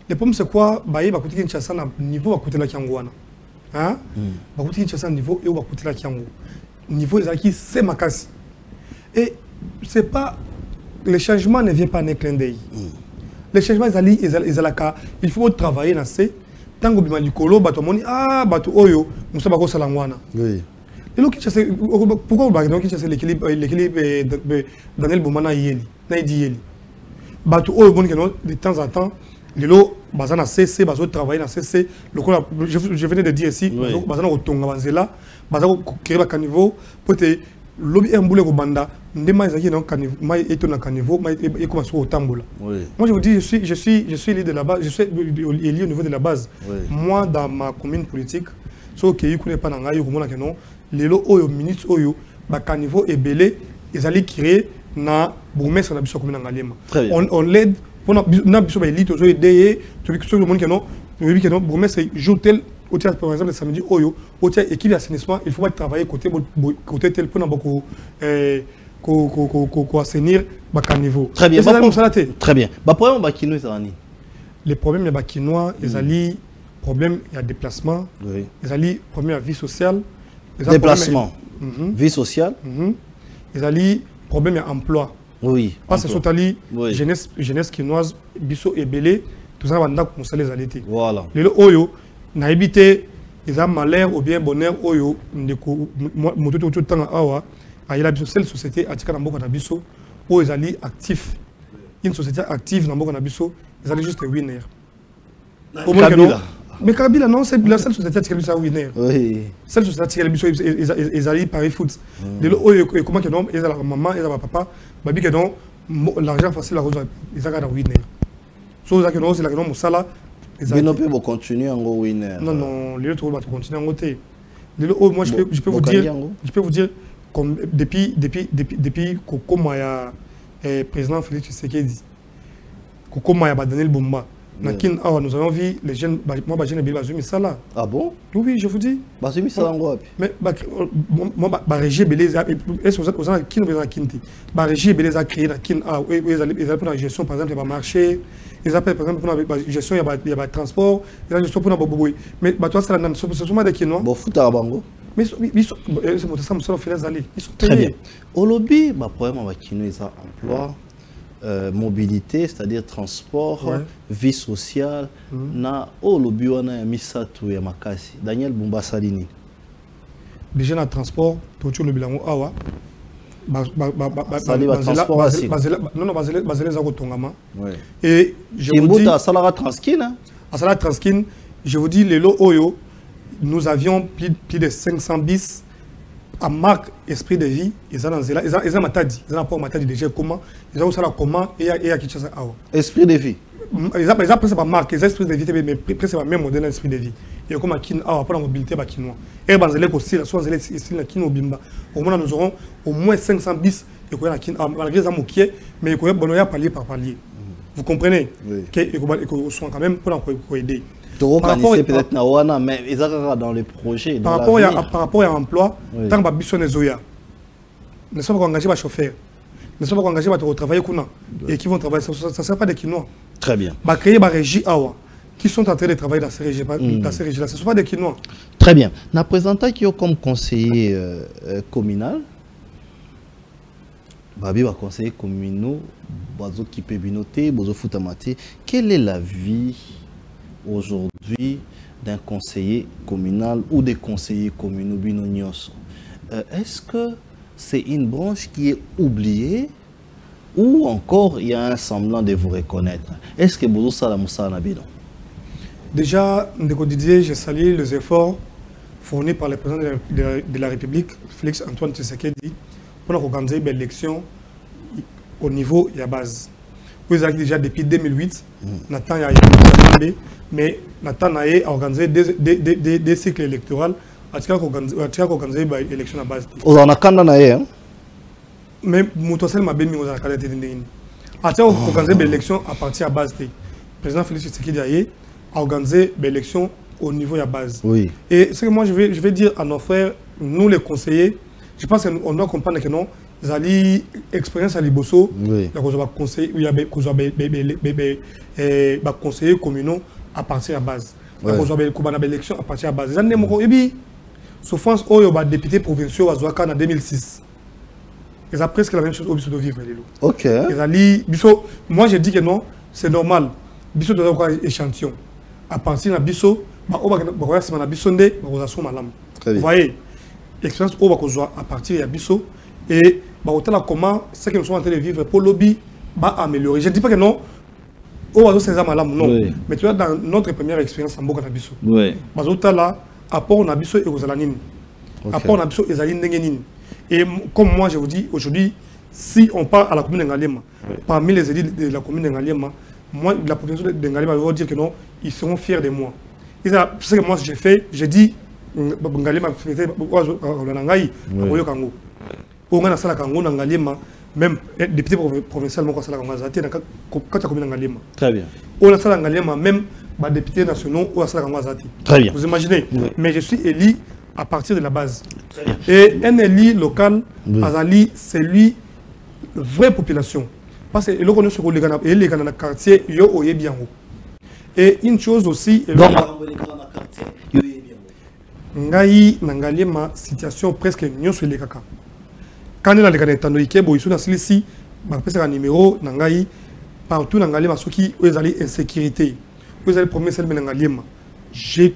le problème c'est quoi baye ba kutiki Kinshasa na niveau ba kutela kiangwana hein ba kutiki Kinshasa niveau et ba kutela kiango niveau ezaki c'est makasi et c'est pas le changement ne vient pas en un clin d'œil le changement ezalaka il faut travailler na c'est tango bima likolo bato moni bato oyo musa ba ko salangwana oui Pourquoi l'équilibre Daniel Boumana Yeli, de temps en temps, bazana CC, bazo travailler dans CC. Je venais de dire ici, bazana otonga banzela, bazana créer un caniveau pour te lobby un boulet au banda. Ndema ezaki dans caniveau, mai eto na caniveau, mai et commence au tambola. Moi je vous dis, je suis élu de la base, je suis élu au niveau de la base. Moi dans ma commune politique, ce qui est connaît pas dans ngayo comme on a que non, les lots oyo ministre oyo, ba caniveau est belé, ils allaient créer na bourgmestre na biso commune ngalema. On l'aide. On a besoin d'élite, on a aidé, tout le monde qui non, que non, bourgmestre joue tel, par exemple le samedi, oyo, équipe d'assainissement, il faut pas travailler côté tel pour beaucoup assainir bas niveau. Très bien. Très bien. Bah problème bakinois c'est les problèmes les bakinois, ils allient problème il y a déplacement, ils allient problème à vie sociale, déplacement, vie sociale, ils allient problème à emploi. Oui. Parce que Sotali, jeunesse quinoise, biso et belé, tout ça va nous conseiller les alités. Voilà. Les oyo, n'a évité, ils ont malheur ou bien bonheur oyo, moto tout le temps à awa, à la société, à tika na mboko na biso, où ils allaient actifs. Une société active na mboko na biso, ils allaient juste winner. Mais Kabila, non, c'est la seule société qui est winner. Oui. Celle société qui est ils allaient Paris foot. Les oyo, comment que non, ils ont la maman, ils ont la papa, babi que non, l'argent facile à rejoindre, ils ont la winner. So ça que non, c'est la que non, Moussala. Mais non, peut continuer en gros winner. Non, non, les autres vont continuer en côté. Moi, je peux vous dire, comme depuis Kokomaya, président Félix Tshisekedi, Kokomaya Daniel Boumba, nous avons vu les jeunes, moi, je n'ai pas vu ça là. Ah bon? Oui, je vous dis. Bazumi ça en gros. Mais moi, Régis Beleza, est-ce que vous avez qui nous a quitté? Régis Beleza a créé la kin, ils allaient pour la gestion, par exemple, il y a marché, ils appellent par exemple pour la gestion, il y a transport, il y a la gestion pour la boboui. Mais toi, c'est la seulement des kinois. Bon, foot à Bango. Mais c'est ça, ça, fait les alliés. Ils sont très bien. Au lobby, le problème avec Kino, ils ont emploi. Mobilité, c'est-à-dire transport, vie sociale, na au lobby on a mis ça tout ya makasi. Daniel Boumba Salini. Déjà dans le transport, tout le bilan awa. transport aussi. Non, basé za kotongama. Et je vous dis salara transkin. À salara transkin, je vous dis les lots oyo, nous avions plus de 500 bis. À marque esprit de vie, ils ont matadi, ils ont pas matadi déjà comment, ils ont ça comment et à qui ça esprit de vie. Ils ont pris ça marque, ils ont esprit de vie mais presque pas même modèle esprit de vie. Et comme à kin pour la mobilité ba kinois. Et banzele aussi la soit zele ici la kino bimba. Au moins nous aurons au moins 500 bis et quoi la kin malgré ça mokié mais quoi bonoya palier par palier. Vous comprenez que et sont quand même pour aider. Peut-être Nawana, mais ils sont dans les projets. Par rapport à l'emploi, tant que Bisson et Zoya, ne sommes pas engagés par chauffeur, ne sommes pas engagés par travailler et qui vont travailler, ça ne sert pas des Quinois. Très bien. Créer des régies qui sont en train de travailler dans ces régies-là, ce ne sont pas des Quinois. Très bien. Nous présentons qui comme conseiller communal. Babi va conseiller communal, bazo qui peut binoter, bazo foutamate. Quelle est la vie aujourd'hui d'un conseiller communal ou des conseillers communaux binonios? Est-ce que c'est une branche qui est oubliée ou encore il y a un semblant de vous reconnaître? Est-ce que vous avez ça bino? Déjà, Didier, je salue les efforts fournis par le président de la République, Félix Antoine Tshisekedi, pour organiser l'élection au niveau de la base. Vous avez déjà depuis 2008, Nathan a mais Nathan a organisé des cycles électoraux. Tu as organisé l'élection à base. Vous en avez un mais Moutosel m'a bien mis aux académies. Tu as organisé l'élection à partir de la base. Le président Félix Tshisekedi a organisé l'élection au niveau de la base. Oui. Et ce que moi je vais dire à nos frères, nous les conseillers, je pense qu'on doit comprendre que non. Zali expérience à Liboso, il y a conseillers communaux à partir de la base. Il y a des élections à partir de la base. Il y a souffrance au député provincial en 2006. Ils ont presque la même chose au Bissau de vivre. Ok. Moi je dis que non, c'est normal. Bissau doit avoir un échantillon. À partir de Bissau, vous voyez, expérience au Bakozwa à partir de Bisso et comment ce que nous sommes en train de vivre pour lobby va améliorer. Je ne dis pas que non, non. Oui. Mais tu vois, dans notre première expérience en Boka Nabiso, oui. Là, apport Nabiso et Rosalanine. Apport Nabiso et Zaline Nengenin. Et comme moi je vous dis aujourd'hui, si on part à la commune de Ngalema, parmi les élites de la commune de Ngalema, moi, la population de Ngalema va dire que non, ils seront fiers de moi. Et ça, ce que moi j'ai fait, j'ai dit, Ngalema, même député provincial, très bien. Même députés nationaux, très bien. Vous imaginez? Oui. Mais je suis élu à partir de la base. Et un élu local, Azali, c'est lui, vraie population. Parce que le connaît sur les gars dans le quartier, yo oye bien. Et une chose aussi, ngai Ngalema situation presque mieux sur les caca. Quand il y a des gens qui sont dans celui-ci, il un numéro, partout dans Ngalema, ceux qui ont insécurité, ils ont promis celle de Ngalema. J'ai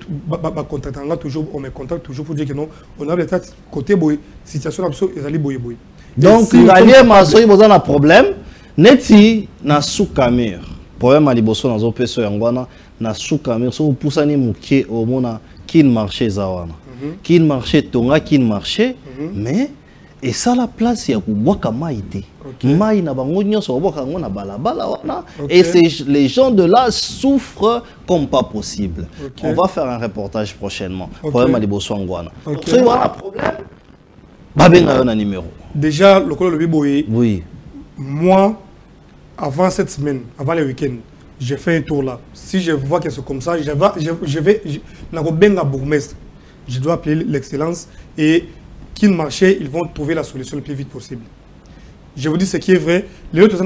contacté toujours, on me contacte toujours pour dire que non, on a des côté boy, situation absolue, ils boy boy. Donc, Ngalema, si vous avez un problème, neti na soukamir. Problème à liboso dans un peso yangwana na soukamir, so vous poussez mukie au mona qui marché zawana, qui marché tonga, qui marché, mais et ça la place ya kubwaka maïté. Maï na bango nyonso obwaka ngo na balabala wana et les gens de là souffrent comme pas possible. On va faire un reportage prochainement. Problème à liboso ngwana. So il y a un problème. Babenga yon numéro. Déjà le col le boye. Oui. Moi avant cette semaine, avant le week-end, j'ai fait un tour là. Si je vois que c'est comme ça, je dois appeler l'excellence et qu'ils marchaient, ils vont trouver la solution le plus vite possible. Je vous dis ce qui est vrai. Les autres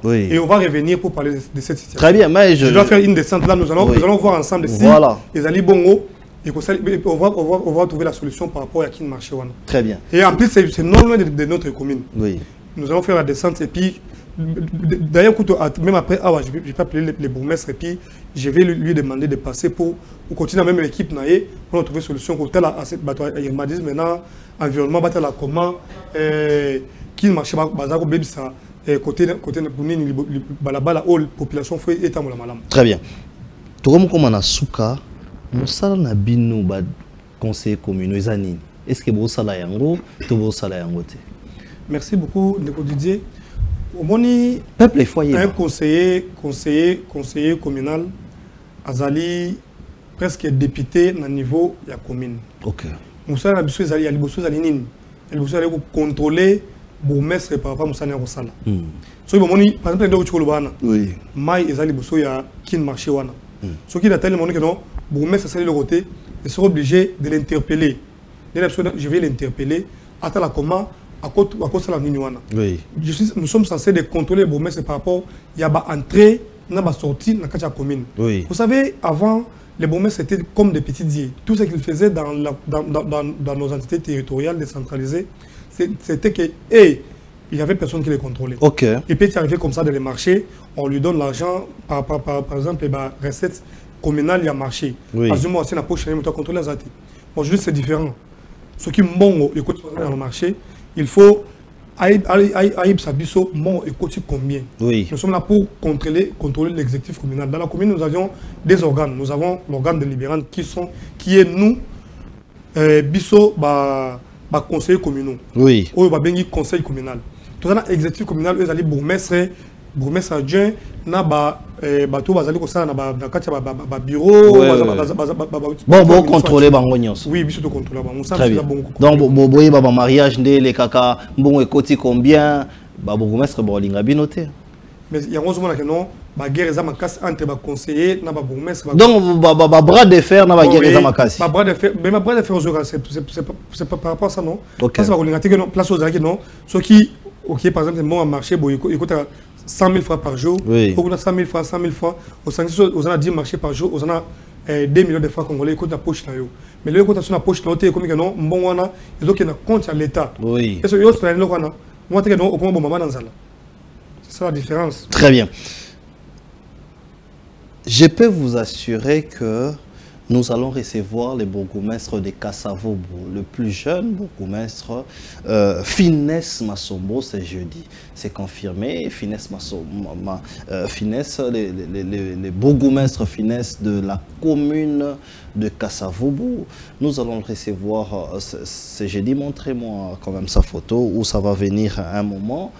et on va revenir pour parler de cette situation. Très bien, mais je dois faire une descente là. Nous allons voir ensemble si les alliés bongo et on va trouver la solution par rapport à qui marché. Très bien. Et en plus, c'est non loin de notre commune. Oui. Nous allons faire la descente et puis d'ailleurs, même après, je vais pas appeler les bourgmestres et puis je vais lui demander de passer pour continuer la même équipe pour trouver une solution. Il m'a dit maintenant, environnement, comment, qui marche, côté la population est malam. Très bien. Tout comme on a souka, nous avons un conseil communal. Est-ce que vous avez un Merci beaucoup, Ndeko Didier. Peuple et foyer. Un conseiller communal, Azali, presque député à niveau de la commune. Ok. Moussa Nabissou Azali, il faut contrôler le bourgmestre par rapport à Moussa Nabissou. So, par exemple, oui. Maï Azali Bousso, il y a qui marché. Ce qui est tellement que non, le bourgmestre c'est le côté, il sera obligé de l'interpeller. Je vais l'interpeller. Attends, comment? À cause de la Niniwana. Oui. Nous sommes censés de contrôler le bourgmestre par rapport à l'entrée, à la sortie de la commune. Oui. Vous savez, avant, les bourgmestres étaient comme des petits dieux. Tout ce qu'ils faisaient dans nos entités territoriales décentralisées, c'était que, il n'y avait personne qui les contrôlait. Okay. Et puis, il arrivé comme ça dans les marchés, on lui donne l'argent, par exemple, les recettes communales, il y a marché. Oui. Parce que moi, c'est la poche, je contrôler les articles. Bon, juste c'est différent. Ce qui m'ont écoute dans le marché, il faut Aïb Sabiso, mon écoute combien. Oui. Nous sommes là pour contrôler l'exécutif communal. Dans la commune, nous avions des organes. Nous avons l'organe délibérant qui est nous, Bisso, conseiller communal. Oui. Ou conseil communal. Tout ça, l'exécutif communal, eux, bourgmestre adjoint, bateau bazali ko sala na bureau bon contrôler bango. Oui, biso to contrôler bango. Donc boboye ba mariage ndé les kaka mbongo ekoti combien ba bourgmestre bolinga binoté. Mais il y a un moment que non, ba guerre za makasi entre ba conseiller na ba bourgmestre. Donc ba bras de fer na ba guerre za makasi. Ba bras de fer, mais ma bras de fer c'est pas par rapport à ça non. Parce que ba kolinga te que non place aux que non, ce qui OK par exemple bon marché boy écoute 100 000 francs par jour, on a 100 000 francs, 100 000 francs, on a 10 marchés par jour, on a 2 millions de francs congolais, écoute la poche là. Mais le côté sur la poche là, comme que non, bon on a, ils ont qu'il y a compte à l'État. Oui. Et ce yo c'est là qu'on a, moi tu que non, au comment bon maman dans ça là. C'est ça la différence. Très bien. Je peux vous assurer que nous allons recevoir le bourgmestre de Kassavobo, le plus jeune bourgmestre, Finesse Massombo, c'est jeudi. C'est confirmé, Finesse Massombo, Finesse, les bourgmestres Finesse de la commune de Kassavobo. Nous allons le recevoir, c'est jeudi. Montrez-moi quand même sa photo, où ça va venir à un moment.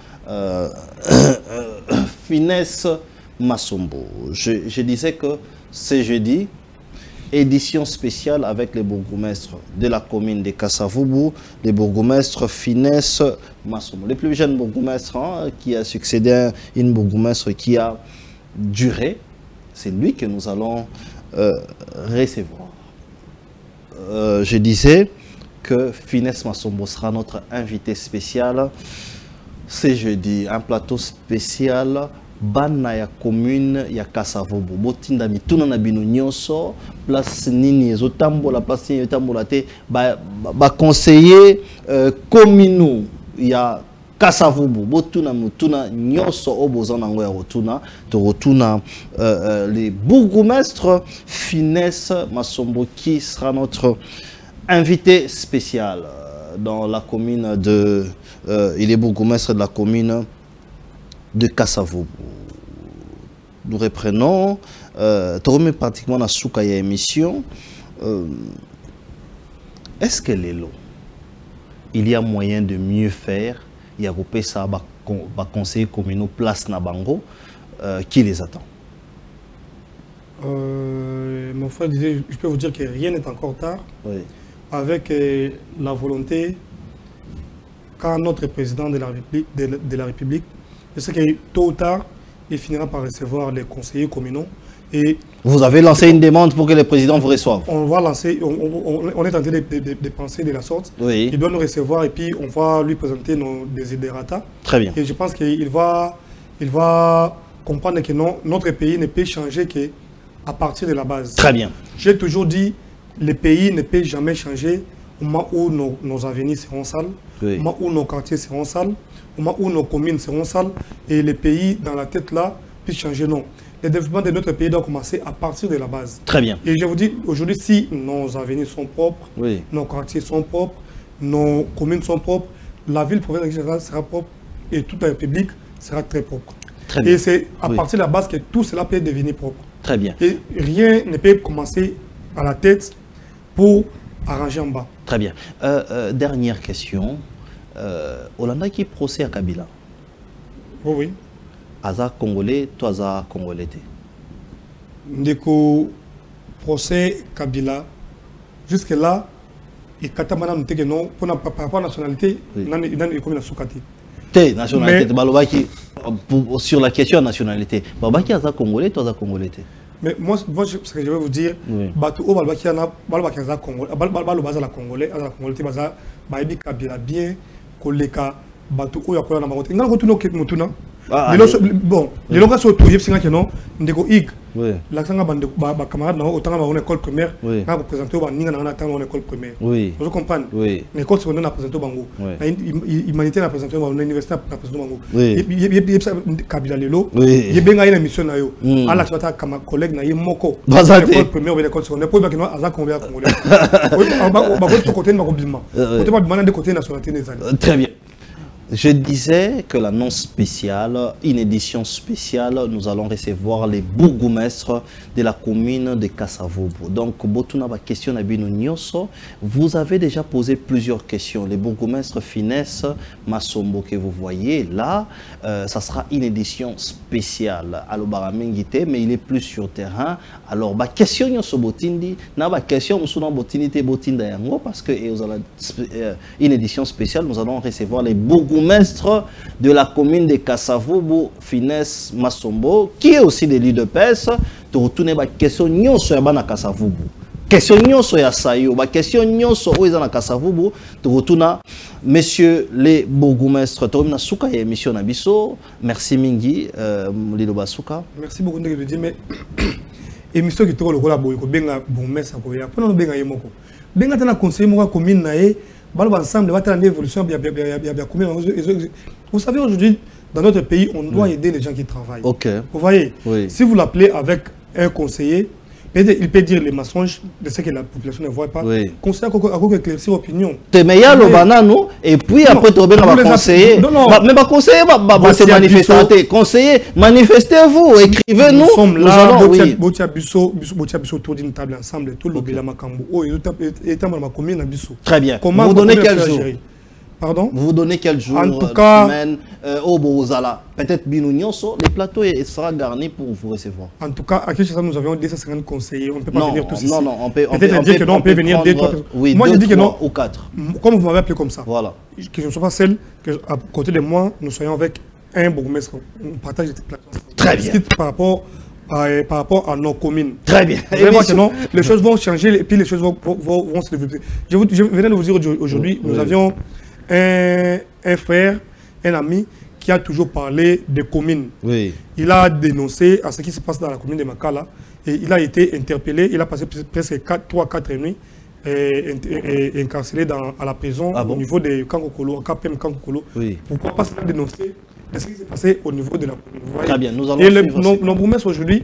Finesse Massombo. Je disais que c'est jeudi. Édition spéciale avec les bourgmestres de la commune de Kassavobo, les bourgmestres Finesse Massombo. Le plus jeune bourgmestre qui a succédé à une bourgmestre qui a duré, c'est lui que nous allons recevoir. Je disais que Finesse Massombo sera notre invité spécial. C'est jeudi, un plateau spécial. Bana ya commune ya Kassavobo botinda mituna na bino nyonso place nini ezotambola place nini ezotambola te ba conseiller communaux ya Kassavobo botuna mutuna nyonso obozana ngo ya rotuna to rotuna les bourgmestres Finesse Massombo qui sera notre invité spécial dans la commune de il est bourgmestre de la commune de Kassavobo. Nous reprenons, pratiquement la soukaya émission. Est-ce que les lots, il y a moyen de mieux faire? Il y a groupé ça, conseiller communaux place Nabango, qui les attend? Mon frère disait, je peux vous dire que rien n'est encore tard. Oui. Avec la volonté, quand notre président de la République, je sais que tôt ou tard, il finira par recevoir les conseillers communaux. Et vous avez lancé une demande pour que le président vous reçoive? On va lancer, on est en train de penser de la sorte. Oui. Il doit nous recevoir et puis on va lui présenter nos desiderata. Très bien. Et je pense qu'il va comprendre que non, notre pays ne peut changer qu'à partir de la base. Très bien. J'ai toujours dit, le pays ne peut jamais changer au moment où nos avenirs seront sales, oui. Au moment où nos quartiers seront sales, au moment où nos communes seront sales et les pays dans la tête là puissent changer. Non. Le développement de notre pays doit commencer à partir de la base. Très bien. Et je vous dis, aujourd'hui, si nos avenirs sont propres, oui. Nos quartiers sont propres, nos communes sont propres, la ville provinciale sera propre et toute la République sera très propre. Très bien. Et c'est à partir de la base que tout cela peut devenir propre. Très bien. Et rien ne peut commencer à la tête pour arranger en bas. Très bien. Dernière question. Hollanda qui procès à Kabila. Oui, oui. Aza Congolais, toi Aza Congolais. Ndeko procès Kabila, jusque-là, il katamana n'était que non, pour par rapport à la nationalité, il y a une soukati. Nationalité, sur la question de nationalité, Babaki Aza Congolais, toi Aza Congolais. Mais moi, ce que je vais vous dire, Batou O Balbaki Aza Congolais, Balbaza la Congolais, Aza la Congolais, Baza, Baïbi Kabila bien, Koleka, Batou O Yakola na Marote. Nga kotuno ke mutuna. Bon, les gens qui sont tous les gens ndeko ik. L'accent ba camarade na autant na école primaire, na représenter ba ninga na temps na école primaire. Vous comprenez? L'école secondaire na présenter bango. Humanité na présenter bango, l'université na présenter bango. Yeb Kabila lelo, yebenga ina mission na yo. Ala chata kama collègue na ye moko. École primaire ou école secondaire pour ba kino aza combien congolais. Ba ko côté na ko bima. Côté ba bima na de côté nationalité des années. Très bien. Je disais que l'annonce spéciale, une édition spéciale, nous allons recevoir les bourgmestres de la commune de Kassavobo. Donc, Botuna va question à Bino Nyoso. Vous avez déjà posé plusieurs questions. Les bourgmestres Finesse Massombo que vous voyez là, ça sera une édition spéciale. Alors, Baramengite, mais il est plus sur terrain. Alors, bah question Nyoso Botindi, na ba question Moussounan Botindi te Botinda Yango parce que une édition spéciale, nous allons recevoir les bourgmestres de la commune de Kassavobo, Finesse Massombo, qui est aussi de l'UDPS, de retourner la question nyonso ya bana Kassavobo. Question nyonso ya sayo, la question nyonso oyo na Kassavobo, de retourner messieurs les bourgmestres. Torina souka ya émission na biso. Merci mingi Lilo Basuka. Merci beaucoup de dire mais émission qui toko lokola boy ko benga bourgmestre ko ya. Pona benga yemoko. Benga tana conseiller mo commune na ye. Ensemble, l'évolution. Vous savez, aujourd'hui, dans notre pays, on doit aider les gens qui travaillent. Okay. Vous voyez, si vous l'appelez avec un conseiller, Il peut dire les mensonges de ce que la population ne voit pas. Oui. Conseiller à quoi éclaircir l'opinion. Tu es meilleur le banano et puis après tu vas conseiller. Non. Mais pas conseiller, c'est manifester. Conseiller, manifestez-vous, écrivez-nous. Nous sommes là, allons, oui. autour d'une table ensemble, tout le Bela Makambo. Oh, il est dans ma commune à Bissau. Très bien. Comment vous donnez quel jour? Pardon? Vous donnez quel jour? En tout cas, semaine, au Bozala. Peut-être Binounion, les plateaux sera garnis pour vous recevoir. En tout cas, à Kinshasa, nous avions 250 conseillers. On ne peut pas venir tous ici. Non, on peut dire que non, on peut venir 2, 3 personnes. Oui, moi, je dis que non. Ou 4. Comme vous m'avez appelé comme ça. Voilà. Que je ne sois pas seul, que à côté de moi, nous soyons avec un bourgmestre. On partage des plateaux. Très bien. Par rapport à nos communes. Très bien. Vraiment que non, les choses vont changer et puis les choses vont se développer. Je venais de vous dire aujourd'hui, nous avions un frère, un ami qui a toujours parlé des communes. Oui. Il a dénoncé à ce qui se passe dans la commune de Makala et il a été interpellé. Il a passé presque 3-4 nuits incarcéré à la prison au niveau de Kankokolo, KPM Kankokolo. Oui. Pourquoi pas dénoncer de ce qui s'est passé au niveau de la commune. Très bien, nous allons nos bourgmestres aujourd'hui,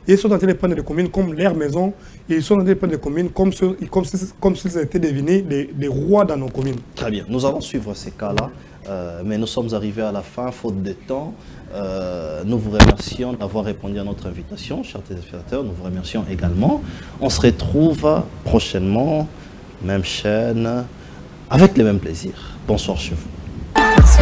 ils sont en train de prendre des communes comme leur maison, ils sont en train de prendre des communes comme s'ils étaient devenus des rois dans nos communes. Très bien, nous allons suivre ces cas-là, mais nous sommes arrivés à la fin, faute de temps. Nous vous remercions d'avoir répondu à notre invitation, chers téléspectateurs, nous vous remercions également. On se retrouve prochainement, même chaîne, avec les mêmes plaisirs. Bonsoir chez vous. Merci.